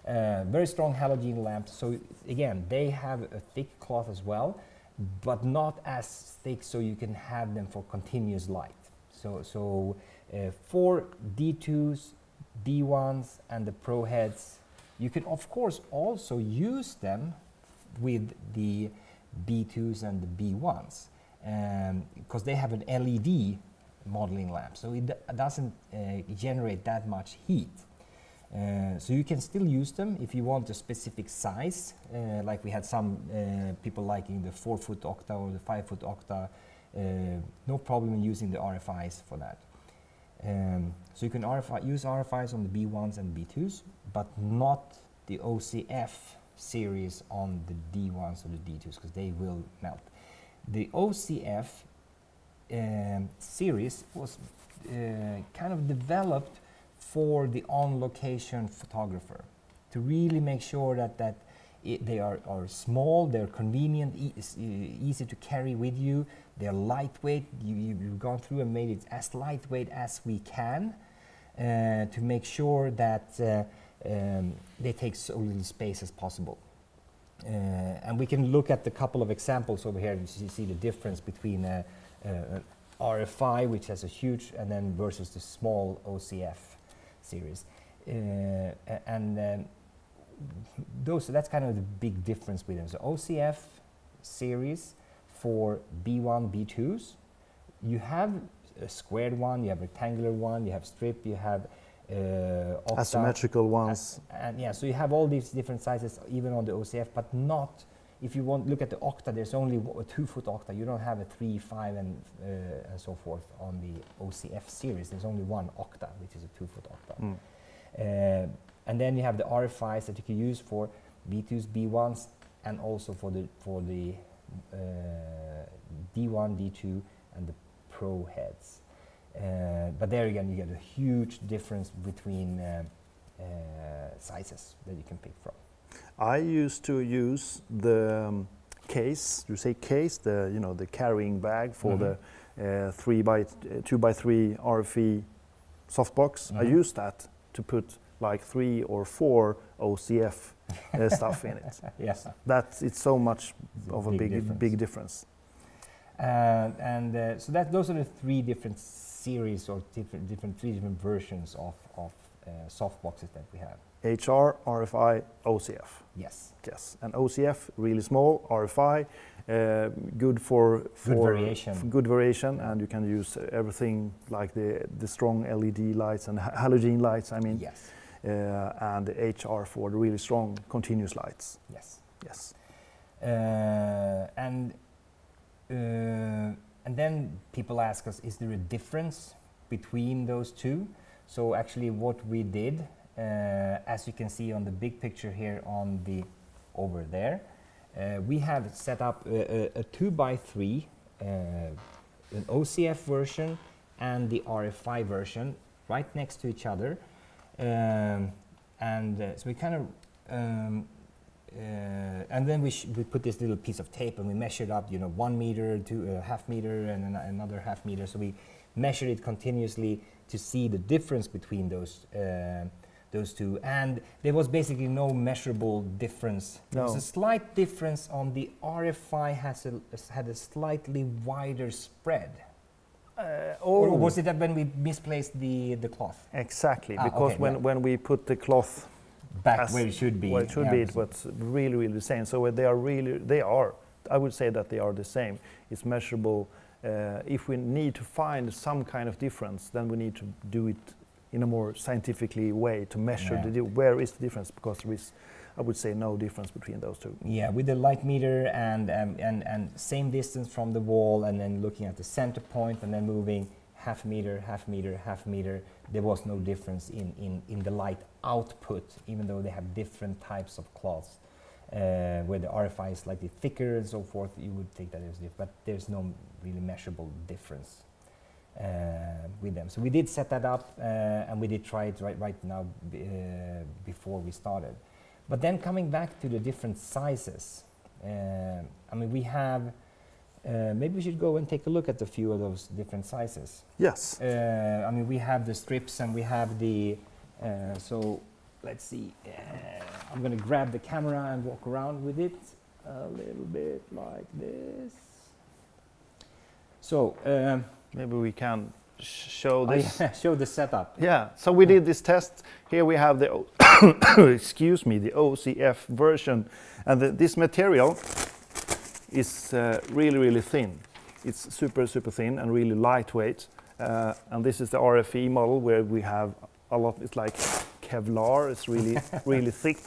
B: Very strong halogen lamps. So again, they have a thick cloth as well, but not as thick so you can have them for continuous light. So for D2s, D1s, and the Pro heads, you can of course also use them with the B2s and the B1s because they have an LED modeling lamp, so it doesn't generate that much heat. So you can still use them if you want a specific size, like we had some people liking the 4 foot octa or the 5 foot octa. No problem in using the RFIs for that. So you can use RFIs on the B1s and B2s, but not the OCF series on the D1s or the D2s because they will melt. The OCF series was kind of developed for the on-location photographer to really make sure that they are small, they're convenient, easy to carry with you, they're lightweight. You've gone through and made it as lightweight as we can to make sure that they take so little space as possible. And we can look at a couple of examples over here. You see the difference between RFI, which has a huge, and then versus the small OCF series. That's kind of the big difference with them. So OCF series for B1, B2s, you have a squared one, you have a rectangular one, you have strip, you have octa,
A: asymmetrical ones.
B: and yeah, so you have all these different sizes even on the OCF, but not, if you want look at the octa, there's only a 2 foot octa. You don't have a 3, 5 and so forth on the OCF series. There's only one octa, which is a 2 foot octa. And then you have the RFIs that you can use for B2s, B1s, and also for the D1, D2, and the Pro heads. But there again, you get a huge difference between sizes that you can pick from.
A: I used to use the case. You say case, the carrying bag for the 2x3 RFE softbox. I used that to put like 3 or 4 OCF stuff in it.
B: Yes,
A: It's so much of a big difference.
B: So those are the 3 different series or three different versions of softboxes that we have.
A: HR, RFI, OCF.
B: Yes.
A: Yes, and OCF really small, RFI good for good variation, and you can use everything like the strong LED lights and halogen lights. I mean,
B: yes.
A: And the HR for the really strong continuous lights.
B: Yes.
A: Yes.
B: And then people ask us, is there a difference between those two. So actually what we did, as you can see on the big picture here on the over there, we have set up a 2x3, an OCF version and the RFI version right next to each other. So we kind of and then we put this little piece of tape and we measured up, you know, 1 meter to half meter and another half meter. So we measured it continuously to see the difference between those two. And there was basically no measurable difference. There was a slight difference on the RFI had a slightly wider spread. Or was it that when we misplaced the cloth?
A: Exactly, because okay, when we put the cloth
B: back where it should be.
A: Where it should be, it was really the same. So they are, I would say that they are the same. It's measurable. If we need to find some kind of difference, then we need to do it in a more scientifically way to measure where is the difference, because there is, I would say, no difference between those two. Yeah,
B: with the light meter and same distance from the wall, and then looking at the center point and then moving half meter, half meter, half meter, there was no difference in the light output, even though they have different types of cloths. Where the RFI is slightly thicker and so forth, you would think that it's different, but there's no really measurable difference with them. So we did set that up and we did try it right now before we started. But then coming back to the different sizes, I mean, we have, maybe we should go and take a look at a few of those different sizes.
A: Yes.
B: I mean, we have the strips and we have the, so let's see, I'm going to grab the camera and walk around with it a little bit like this. So
A: maybe we can show this.
B: Show the setup.
A: Yeah, so we did this test. Here we have the, excuse me, the OCF version. And this material is really thin. It's super thin and really lightweight. And this is the RFE model where we have a lot, it's like Kevlar, it's really, really thick.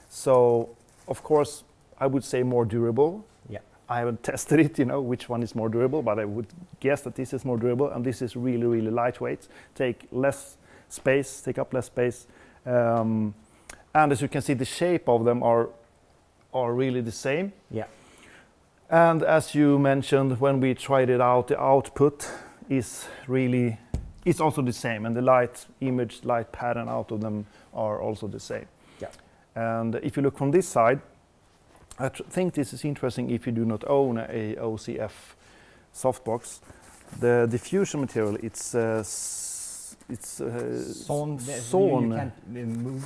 A: So, of course, I would say more durable.
B: Yeah.
A: I haven't tested it, you know, which one is more durable, but I would guess that this is more durable, and this is really lightweight. Take less space, take up less space. And as you can see, the shape of them are really the same.
B: Yeah.
A: And as you mentioned, when we tried it out, the output is really, it's also the same, and the light image, light pattern out of them are also the same.
B: Yeah.
A: And if you look from this side, I think this is interesting if you do not own a OCF softbox. The diffusion material, it's
B: sewn. You can't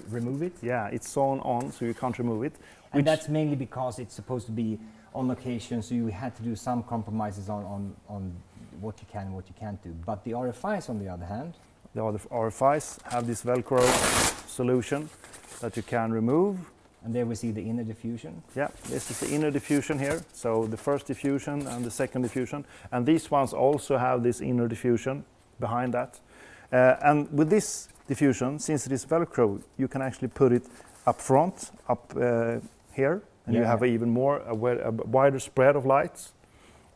B: remove it?
A: Yeah, it's sewn on, so you can't remove it.
B: And that's mainly because it's supposed to be on location, so you had to do some compromises on what you can and what you can't do. But the RFIs, on the other hand,
A: the other RFIs have this Velcro solution that you can remove.
B: And there we see the inner diffusion.
A: Yeah, this is the inner diffusion here. So the first diffusion and the second diffusion. And these ones also have this inner diffusion behind that. And with this diffusion, since it is Velcro, you can actually put it up front, up here. And you have even more, a wider spread of lights.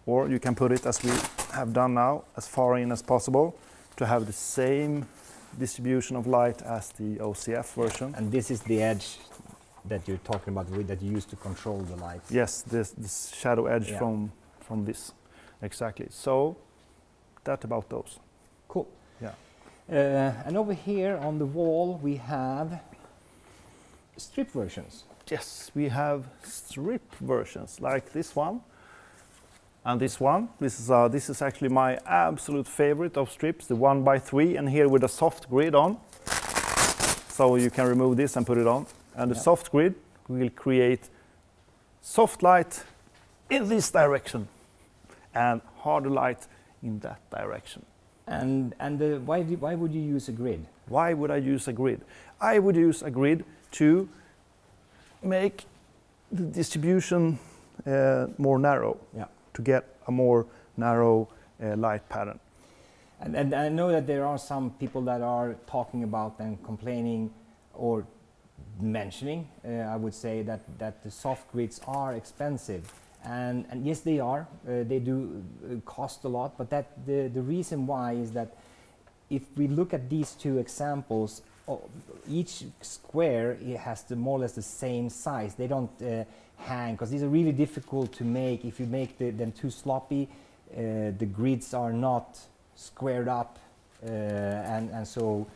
A: Or you can put it, as we have done now, as far in as possible to have the same distribution of light as the OCF version.
B: And this is the edge that you're talking about, that you use to control the lights.
A: Yes, this shadow edge from this. Exactly. So that about those.
B: Cool.
A: Yeah.
B: And over here on the wall we have strip versions.
A: Yes, we have strip versions like this one and this one. This is actually my absolute favorite of strips, the 1x3, and here with a soft grid on. So you can remove this and put it on. And the soft grid will create soft light in this direction and harder light in that direction.
B: And why would you use a grid?
A: Why would I use a grid? I would use a grid to make the distribution more narrow, to get a more narrow light pattern.
B: And I know that there are some people that are talking about and complaining or mentioning, I would say, that the soft grids are expensive. And yes, they are. They do cost a lot, but the reason why is that if we look at these two examples, each square it has more or less the same size. They don't hang, because these are really difficult to make. If you make them too sloppy, the grids are not squared up, and so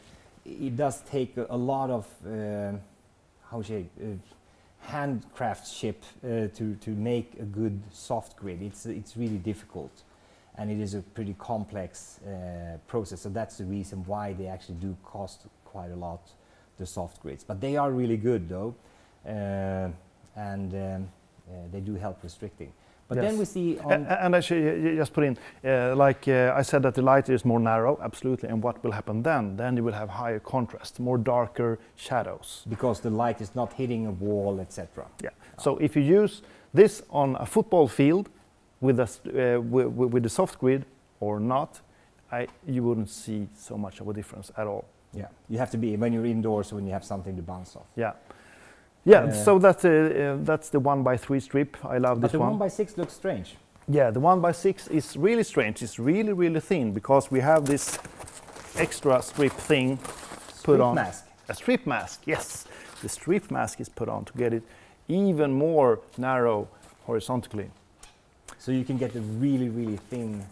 B: it does take a lot of handcraftship to make a good soft grid. It's really difficult, and it is a pretty complex process. So that's the reason why they actually do cost quite a lot, the soft grids. But they are really good though, and they do help restricting. But then we see on...
A: And actually, just put in, I said that the light is more narrow, absolutely, and what will happen then? Then you will have higher contrast, more darker shadows.
B: Because the light is not hitting a wall, etc.
A: Yeah, so if you use this on a football field with the soft grid or not, you wouldn't see so much of a difference at all.
B: Yeah, you have to be, when you're indoors, when you have something to bounce off.
A: Yeah. Yeah, so that's the 1x3 strip. I love this one.
B: But the 1x6 looks strange.
A: Yeah, the 1x6 is really strange. It's really, really thin because we have this extra strip thing put on.
B: Strip mask.
A: A strip mask, yes. The strip mask is put on to get it even more narrow horizontally.
B: So you can get a really, really thin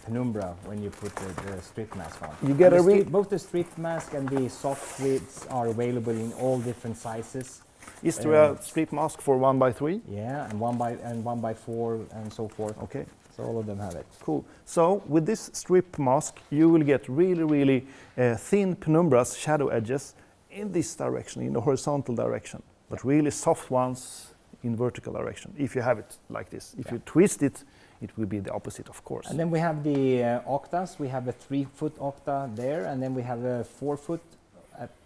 B: penumbra when you put the strip mask on.
A: You get
B: both the strip mask and the soft grids are available in all different sizes.
A: Is there a strip mask for 1x3?
B: Yeah, and 1x4 and so forth.
A: Okay.
B: So all of them have it.
A: Cool. So with this strip mask, you will get really, really thin penumbras, shadow edges, in this direction, in the horizontal direction, but really soft ones in vertical direction, if you have it like this. If you twist it, it will be the opposite, of course.
B: And then we have the octas. We have a 3-foot octa there, and then we have a 4-foot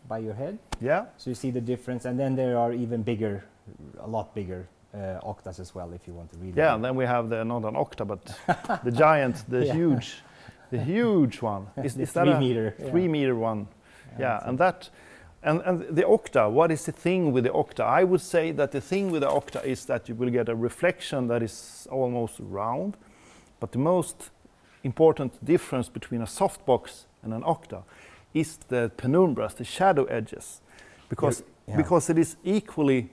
B: by your head.
A: Yeah.
B: So you see the difference, and then there are even bigger, a lot bigger octas as well, if you want to read.
A: Yeah, and then we have the not an octa, but the giant, the huge one. Is that
B: 3 meter?
A: 3 meter one? Yeah, and that, and the octa. What is the thing with the octa? I would say that the thing with the octa is that you will get a reflection that is almost round, but the most important difference between a softbox and an octa is the penumbras, the shadow edges, because it is equally,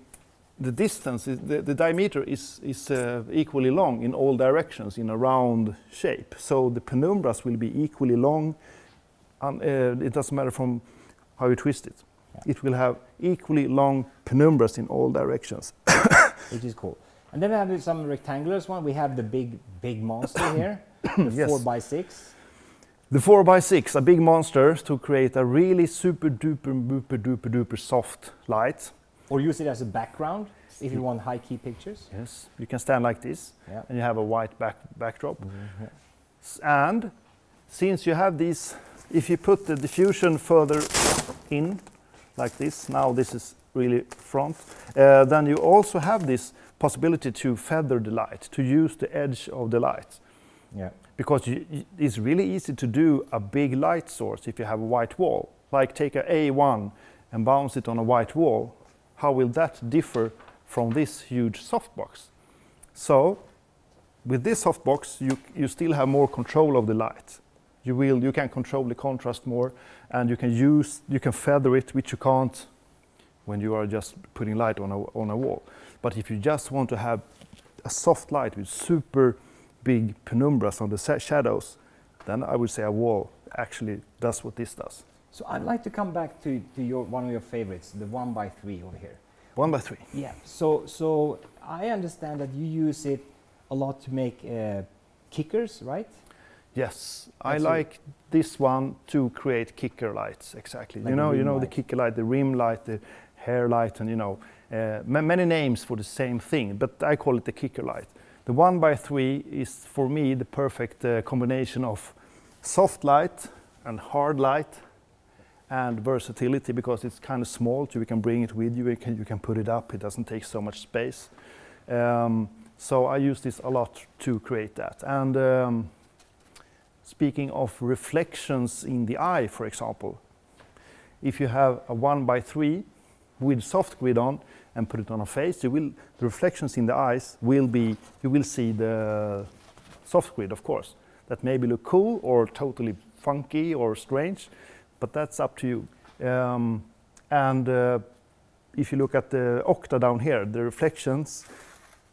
A: the distance, the diameter is equally long in all directions in a round shape. So the penumbras will be equally long, and it doesn't matter from how you twist it. Yeah. It will have equally long penumbras in all directions.
B: Which is cool. And then we have some rectangular one. We have the big monster here, the 4x6.
A: The 4x6, a big monster to create a really super duper soft light.
B: Or use it as a background if you want high key pictures.
A: Yes, you can stand like this, and you have a white backdrop. And since you have these, if you put the diffusion further in, like this, now this is really front, then you also have this possibility to feather the light, to use the edge of the light.
B: Yeah.
A: Because it's really easy to do a big light source if you have a white wall. Like take a A1 and bounce it on a white wall. How will that differ from this huge softbox? So with this softbox, you still have more control of the light. You can control the contrast more, and you can feather it, which you can't when you are just putting light on a wall. But if you just want to have a soft light with super big penumbras on the shadows, then I would say a wall actually does what this does.
B: So I'd like to come back to one of your favorites, the 1x3 over here.
A: 1x3.
B: Yeah. So I understand that you use it a lot to make kickers, right?
A: Yes, I like this one to create kicker lights. Exactly. Like you know the kicker light, the rim light, the hair light, and many names for the same thing. But I call it the kicker light. The 1x3 is for me the perfect combination of soft light and hard light and versatility, because it's kind of small, so you can bring it with you, you can put it up, it doesn't take so much space. So I use this a lot to create that. And speaking of reflections in the eye, for example, if you have a 1x3 with soft grid on and put it on a face, the reflections in the eyes will be, you will see the soft grid, of course. That maybe look cool or totally funky or strange, but that's up to you. If you look at the octa down here, the reflections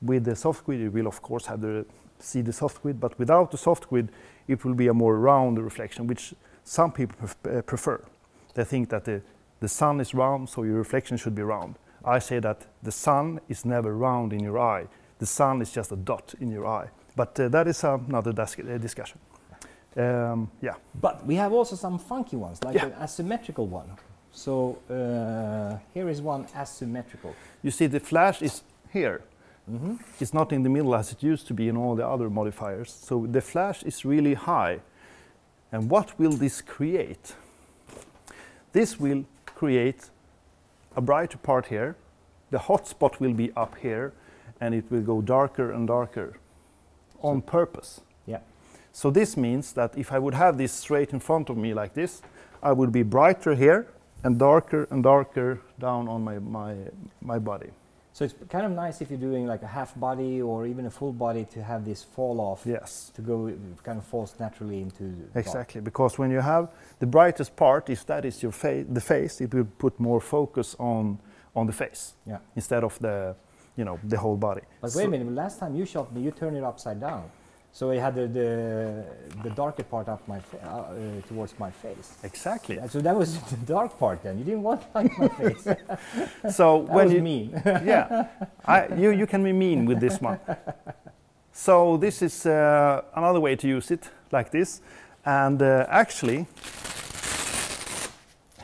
A: with the soft grid, you will of course have see the soft grid, but without the soft grid, it will be a more round reflection, which some people prefer. They think that the sun is round, so your reflection should be round. I say that the sun is never round in your eye. The sun is just a dot in your eye. But that is another discussion. Yeah.
B: But we have also some funky ones, like an asymmetrical one. So here is one asymmetrical.
A: You see the flash is here. It's not in the middle as it used to be in all the other modifiers. So the flash is really high. And what will this create? This will create a brighter part here. The hot spot will be up here, and it will go darker and darker on purpose.
B: Yeah.
A: So this means that if I would have this straight in front of me like this, I would be brighter here and darker down on my body.
B: So it's kind of nice if you're doing like a half body or even a full body to have this fall off.
A: Yes.
B: To go, kind of falls naturally into the
A: exactly, because when you have the brightest part, if that is your the face, it will put more focus on the face.
B: Yeah.
A: Instead of the whole body.
B: But wait a minute, last time you shot me, you turned it upside down. So I had the darker part up towards my face.
A: Exactly.
B: So that was the dark part then. You didn't want like my face.
A: So
B: that
A: when
B: was
A: you
B: mean.
A: Yeah, you can be mean with this one. So this is another way to use it, like this. And actually,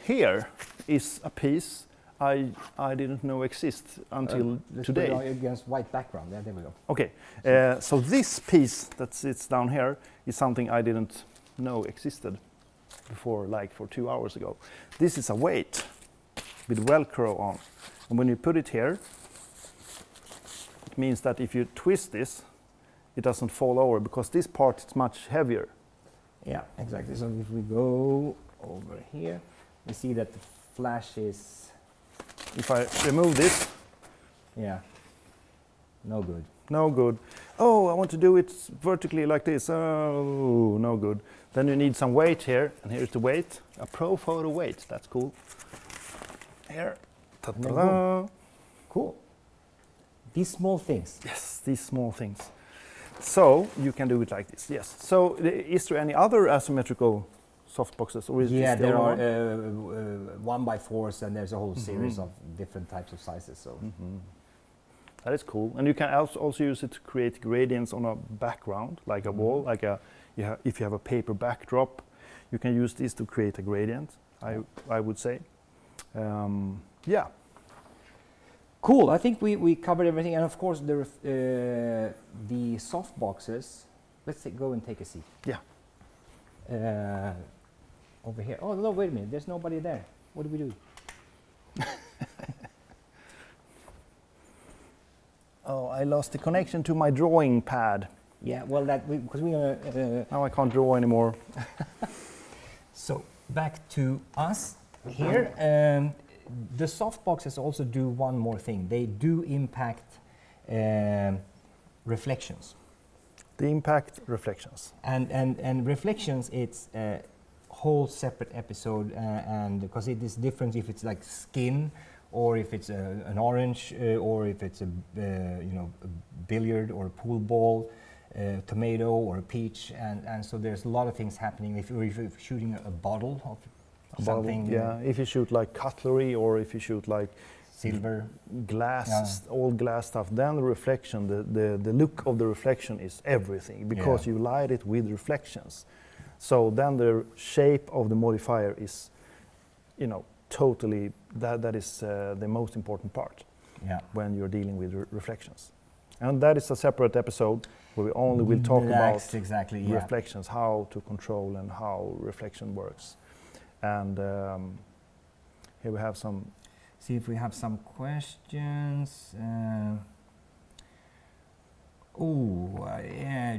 A: here is a piece I didn't know exist until today.
B: Let's put it against white background. Yeah, there we go.
A: Okay, so this piece that sits down here is something I didn't know existed before, like for 2 hours ago. This is a weight with Velcro on, and when you put it here, it means that if you twist this, it doesn't fall over, because this part is much heavier.
B: Yeah, exactly. So if we go over here, we see that the flash is.
A: If I remove this,
B: yeah, no good.
A: No good. Oh, I want to do it vertically like this. Oh, no good. Then you need some weight here, and here's the weight, a Pro Photo weight. That's cool. Here, ta-da!
B: Cool. These small things.
A: Yes, these small things. So you can do it like this. Yes. So is there any other asymmetrical softboxes, or is
B: yeah,
A: this
B: there are
A: 1x4s,
B: and there's a whole series of different types of sizes. So
A: that is cool, and you can also use it to create gradients on a background, like a wall, like if you have a paper backdrop, you can use this to create a gradient. I would say, yeah.
B: Cool. I think we covered everything, and of course the softboxes. Let's go and take a seat.
A: Yeah.
B: Over here. Oh no! Wait a minute. There's nobody there. What do we do?
A: Oh, I lost the connection to my drawing pad.
B: Yeah. Well, because we're gonna.
A: Now I can't draw anymore.
B: So back to us here. The softboxes also do one more thing. They do impact reflections.
A: The impact reflections.
B: And reflections, it's a whole separate episode, and because it is different if it's like skin, or if it's an orange, or if it's a billiard or a pool ball, tomato or a peach, and so there's a lot of things happening. If you're shooting a bottle of something,
A: yeah. If you shoot like cutlery, or if you shoot like
B: silver,
A: glass, all glass stuff, then the reflection, the look of the reflection is everything, because you light it with reflections. So then the shape of the modifier is, totally, that is the most important part when you're dealing with reflections. And that is a separate episode where we only will talk about reflections, how to control and how reflection works. And here we have some.
B: See if we have some questions. Yeah,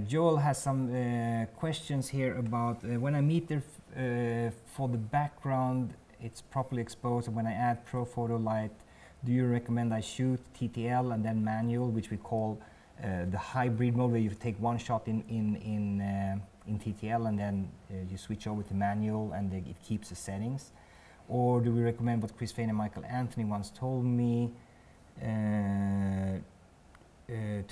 B: Joel has some questions here about when I meter for the background, it's properly exposed, and when I add Pro Photo Light, do you recommend I shoot TTL and then manual, which we call the hybrid mode, where you take one shot in in TTL, and then you switch over to manual, and it keeps the settings? Or do we recommend what Chris Fain and Michael Anthony once told me, to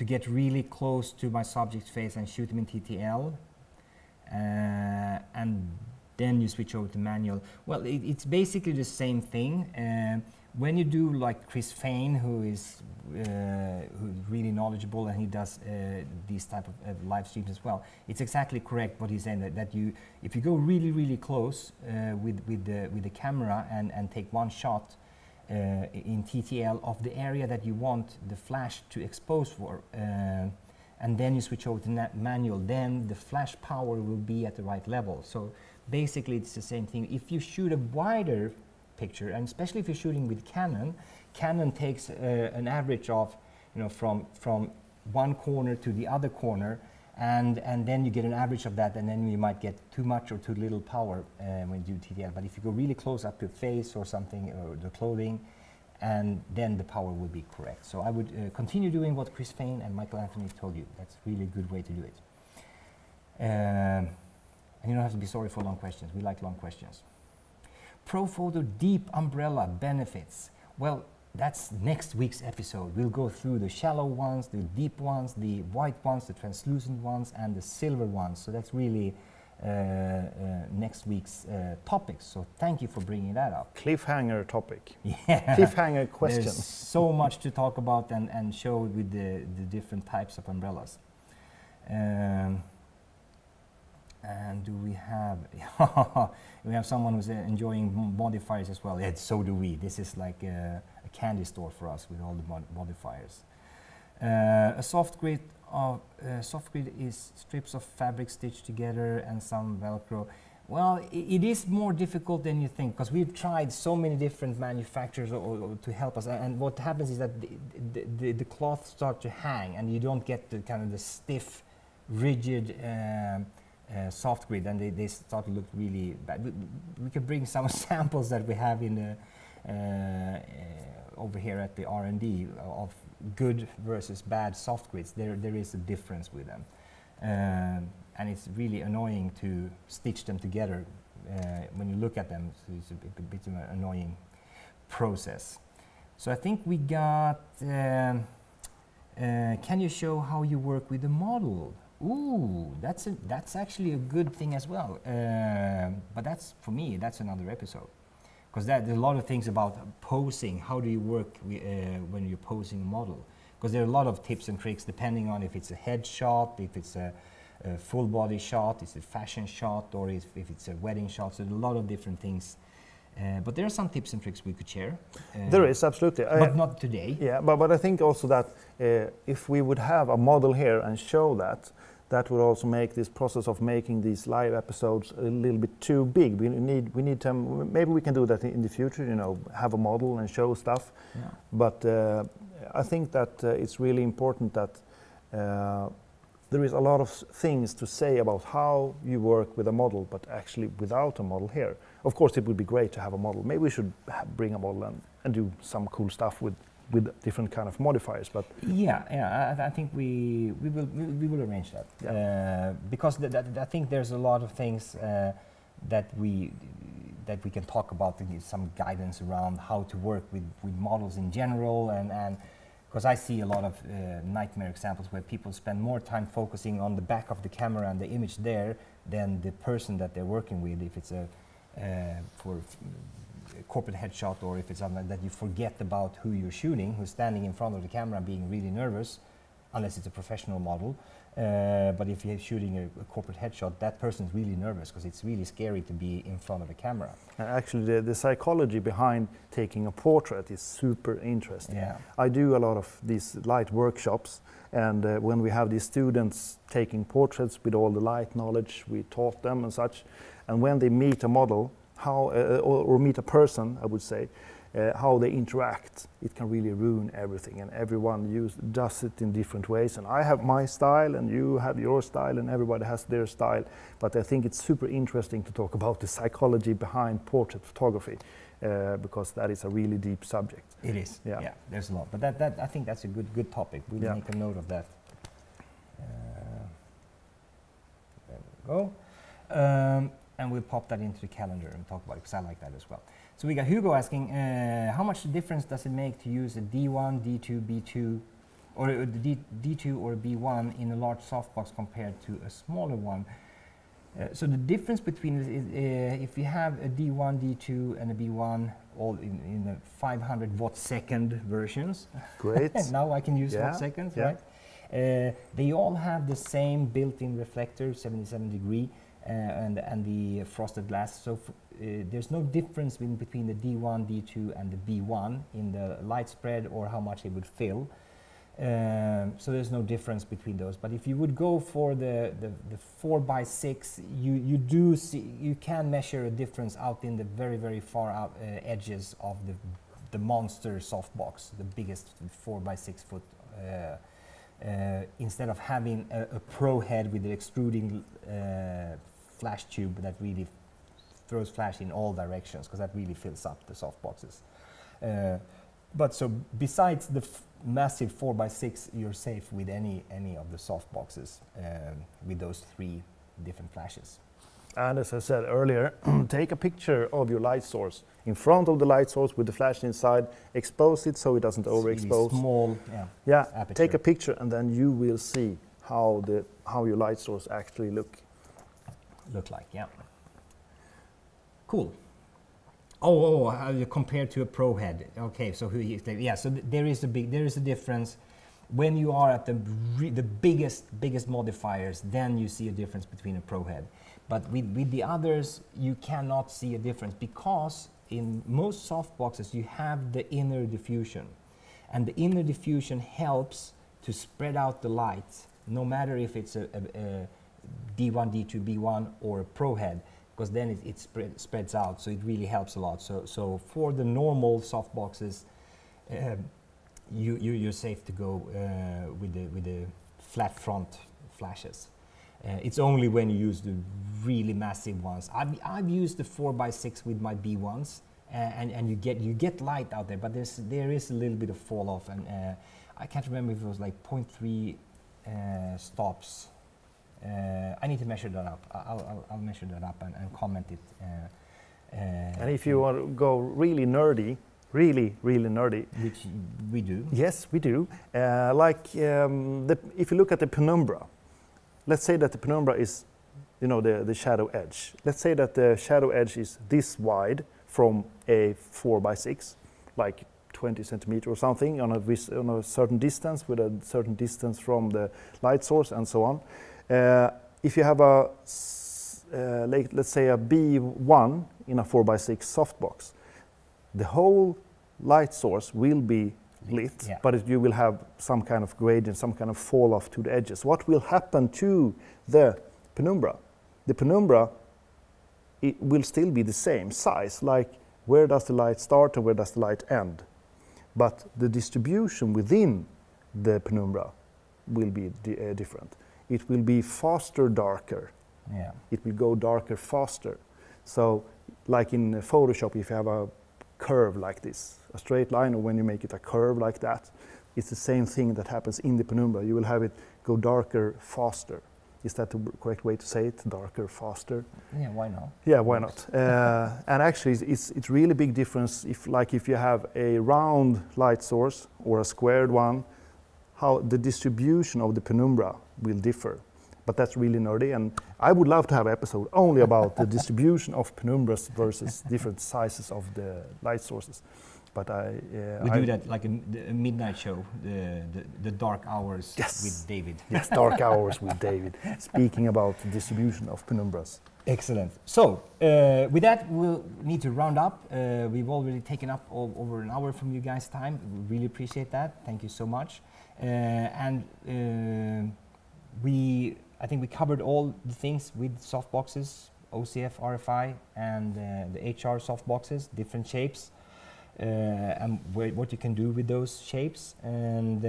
B: get really close to my subject's face and shoot him in TTL, and then you switch over to manual? Well, it's basically the same thing. When you do like Chris Fain, who's really knowledgeable, and he does these type of live streams as well, it's exactly correct what he's saying, that you, if you go really close with the camera and take one shot in TTL of the area that you want the flash to expose for, and then you switch over to manual, then the flash power will be at the right level. So basically it's the same thing. If you shoot a wider picture, and especially if you're shooting with Canon takes an average of, from one corner to the other corner, and then you get an average of that, and then you might get too much or too little power when you do TTL. But if you go really close up to face or something, or the clothing, and then the power will be correct. So I would continue doing what Chris Fain and Michael Anthony told you. That's really a good way to do it. And you don't have to be sorry for long questions. We like long questions. Profoto deep umbrella benefits. Well, that's next week's episode. We'll go through the shallow ones, the deep ones, the white ones, the translucent ones, and the silver ones. So that's really next week's topics. So thank you for bringing that up.
A: Cliffhanger topic.
B: Yeah.
A: Cliffhanger question.
B: There's so much to talk about and show with the different types of umbrellas. And do we have, we have someone who's enjoying modifiers as well. Yeah, so do we. This is like a candy store for us with all the modifiers. A Softgrid is strips of fabric stitched together and some Velcro. Well, it is more difficult than you think, because we've tried so many different manufacturers to help us, and what happens is that the cloth starts to hang, and you don't get the kind of the stiff, rigid Softgrid, and they start to look really bad. We could bring some samples that we have in the over here at the R&D of good versus bad Softgrids. There is a difference with them, and it's really annoying to stitch them together when you look at them. So it's a bit of an annoying process. So I think we got. Can you show how you work with the model? Ooh, that's actually a good thing as well. But that's, for me, that's another episode. Because there's a lot of things about posing. How do you work when you're posing a model? Because there are a lot of tips and tricks depending on if it's a head shot, if it's a full body shot, it's a fashion shot, or if it's a wedding shot. So there's a lot of different things. But there are some tips and tricks we could share.
A: There is, absolutely.
B: But not today.
A: Yeah, but I think also that if we would have a model here and show that, that would also make this process of making these live episodes a little bit too big. We need to, maybe we can do that in the future, have a model and show stuff. Yeah. But I think that it's really important that there is a lot of things to say about how you work with a model, but actually without a model here. Of course, it would be great to have a model. Maybe we should bring a model and do some cool stuff with different kind of modifiers, but
B: I think we will arrange that. Yeah. Because I think there's a lot of things that we can talk about to give some guidance around how to work with models in general, and because I see a lot of nightmare examples where people spend more time focusing on the back of the camera and the image there than the person that they're working with. If it's for corporate headshot, or if it's something that you forget about who you're shooting, who's standing in front of the camera being really nervous, unless it's a professional model. But if you're shooting a corporate headshot, that person's really nervous because it's really scary to be in front of a camera.
A: And actually, the psychology behind taking a portrait is super interesting.
B: Yeah.
A: I do a lot of these light workshops, and when we have these students taking portraits with all the light knowledge we taught them and such, and when they meet a model, or meet a person, I would say, how they interact, it can really ruin everything, and everyone does it in different ways, and I have my style and you have your style and everybody has their style, but I think it's super interesting to talk about the psychology behind portrait photography, because that is a really deep subject.
B: It is, yeah, there's a lot, but that I think that's a good topic. We'll make a note of that. Go. And we'll pop that into the calendar and talk about it, because I like that as well. So we got Hugo asking, how much difference does it make to use a D1, D2, B2, or a D2 or a B1 in a large softbox compared to a smaller one? So the difference between if you have a D1, D2 and a B1 all in the 500 watt second versions.
A: Great.
B: Now I can use watt seconds, right? They all have the same built-in reflector, 77 degree, and the frosted glass. So there's no difference between the D1, D2 and the B1 in the light spread or how much it would fill. So there's no difference between those. But if you would go for the 4x6, you can measure a difference out in the very far out edges of the monster softbox, the biggest 4x6 foot. Instead of having a pro head with the extruding flash tube that really throws flash in all directions, because that really fills up the softboxes. But so besides the massive 4x6, you're safe with any of the softboxes with those 3 different flashes.
A: And as I said earlier, take a picture of your light source in front of the light source with the flash inside, expose it so it doesn't overexpose.
B: Really small,
A: aperture. Take a picture and then you will see how your light source actually look
B: like. Yeah. Cool. Oh, how you compare to a pro head? Okay, so so there is a difference when you are at the biggest modifiers. Then you see a difference between a pro head, but with the others you cannot see a difference, because in most softboxes you have the inner diffusion, and the inner diffusion helps to spread out the light, no matter if it's a D1, D2, B1 or a pro head, because then it spreads out, so it really helps a lot. So for the normal softboxes, you're safe to go with the flat front flashes. It's only when you use the really massive ones. I've used the 4x6 with my B1s, and you get light out there, but there is a little bit of fall off, and I can't remember if it was like 0.3 stops. I need to measure that up. I'll measure that up and comment it.
A: And if you want to go really nerdy, really nerdy,
B: which we do.
A: Yes, we do. If you look at the penumbra, let's say that the penumbra is, the shadow edge. Let's say that the shadow edge is this wide from a 4x6, like 20 centimeters or something, on a certain distance, with a certain distance from the light source and so on. If you have let's say a B1 in a 4x6 softbox, the whole light source will be lit, but you will have some kind of gradient, some kind of fall off to the edges. What will happen to the penumbra? The penumbra, it will still be the same size, like where does the light start and where does the light end? But the distribution within the penumbra will be different. It will be faster, darker.
B: Yeah.
A: It will go darker faster. So like in Photoshop, if you have a curve like this, a straight line, or when you make it a curve like that, it's the same thing that happens in the penumbra. You will have it go darker faster. Is that the correct way to say it? Darker, faster?
B: Yeah, why not?
A: Yeah, why not? And actually, it's really big difference if you have a round light source or a squared one, how the distribution of the penumbra will differ. But that's really nerdy, and I would love to have an episode only about the distribution of penumbras versus different sizes of the light sources. But
B: we do that like a midnight show, the dark hours with David.
A: Yes, dark hours with David, speaking about the distribution of penumbras.
B: Excellent. So with that, we'll need to round up. We've already taken up over an hour from you guys' time. We really appreciate that. Thank you so much. I think we covered all the things with softboxes, OCF, RFI, and the HR softboxes, different shapes, and what you can do with those shapes. And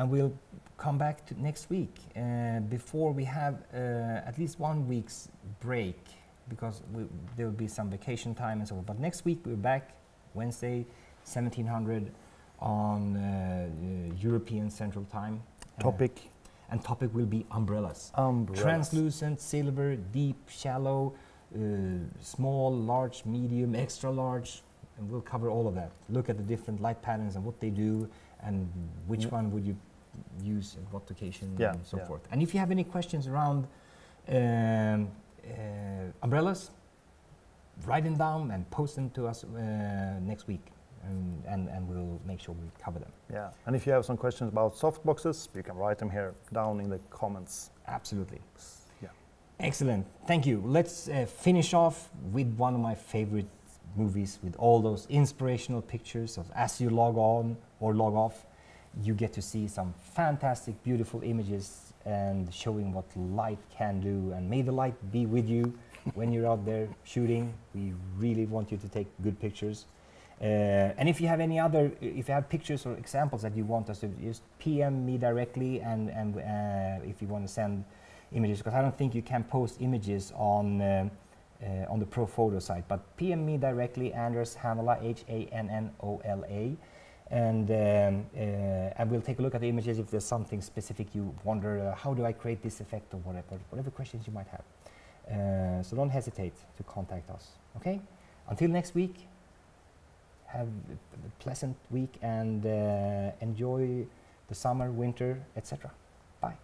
B: we'll come back to next week before we have at least 1 week's break, because there will be some vacation time and so on. But next week we're back Wednesday, 1700 on European Central Time.
A: Topic?
B: and topic will be umbrellas.
A: Umbrellas.
B: Translucent, silver, deep, shallow, small, large, medium, extra large, and we'll cover all of that. Look at the different light patterns and what they do, and which one would you use at what occasion, and so forth. And if you have any questions around umbrellas, write them down and post them to us next week, and we'll make sure we cover them.
A: Yeah, and if you have some questions about softboxes, you can write them here down in the comments.
B: Absolutely.
A: Yeah.
B: Excellent. Thank you. Let's finish off with one of my favorite movies, with all those inspirational pictures of as you log on or log off, you get to see some fantastic, beautiful images and showing what light can do. And may the light be with you when you're out there shooting. We really want you to take good pictures. And if you have any other, if you have pictures or examples that you want us to, just PM me directly, and if you want to send images, because I don't think you can post images on the Pro Photo site, but PM me directly, Anders Hanola, Hannola, and we'll take a look at the images if there's something specific you wonder, how do I create this effect, or whatever questions you might have. So don't hesitate to contact us, okay? Until next week, have a pleasant week, and enjoy the summer, winter, etc. Bye.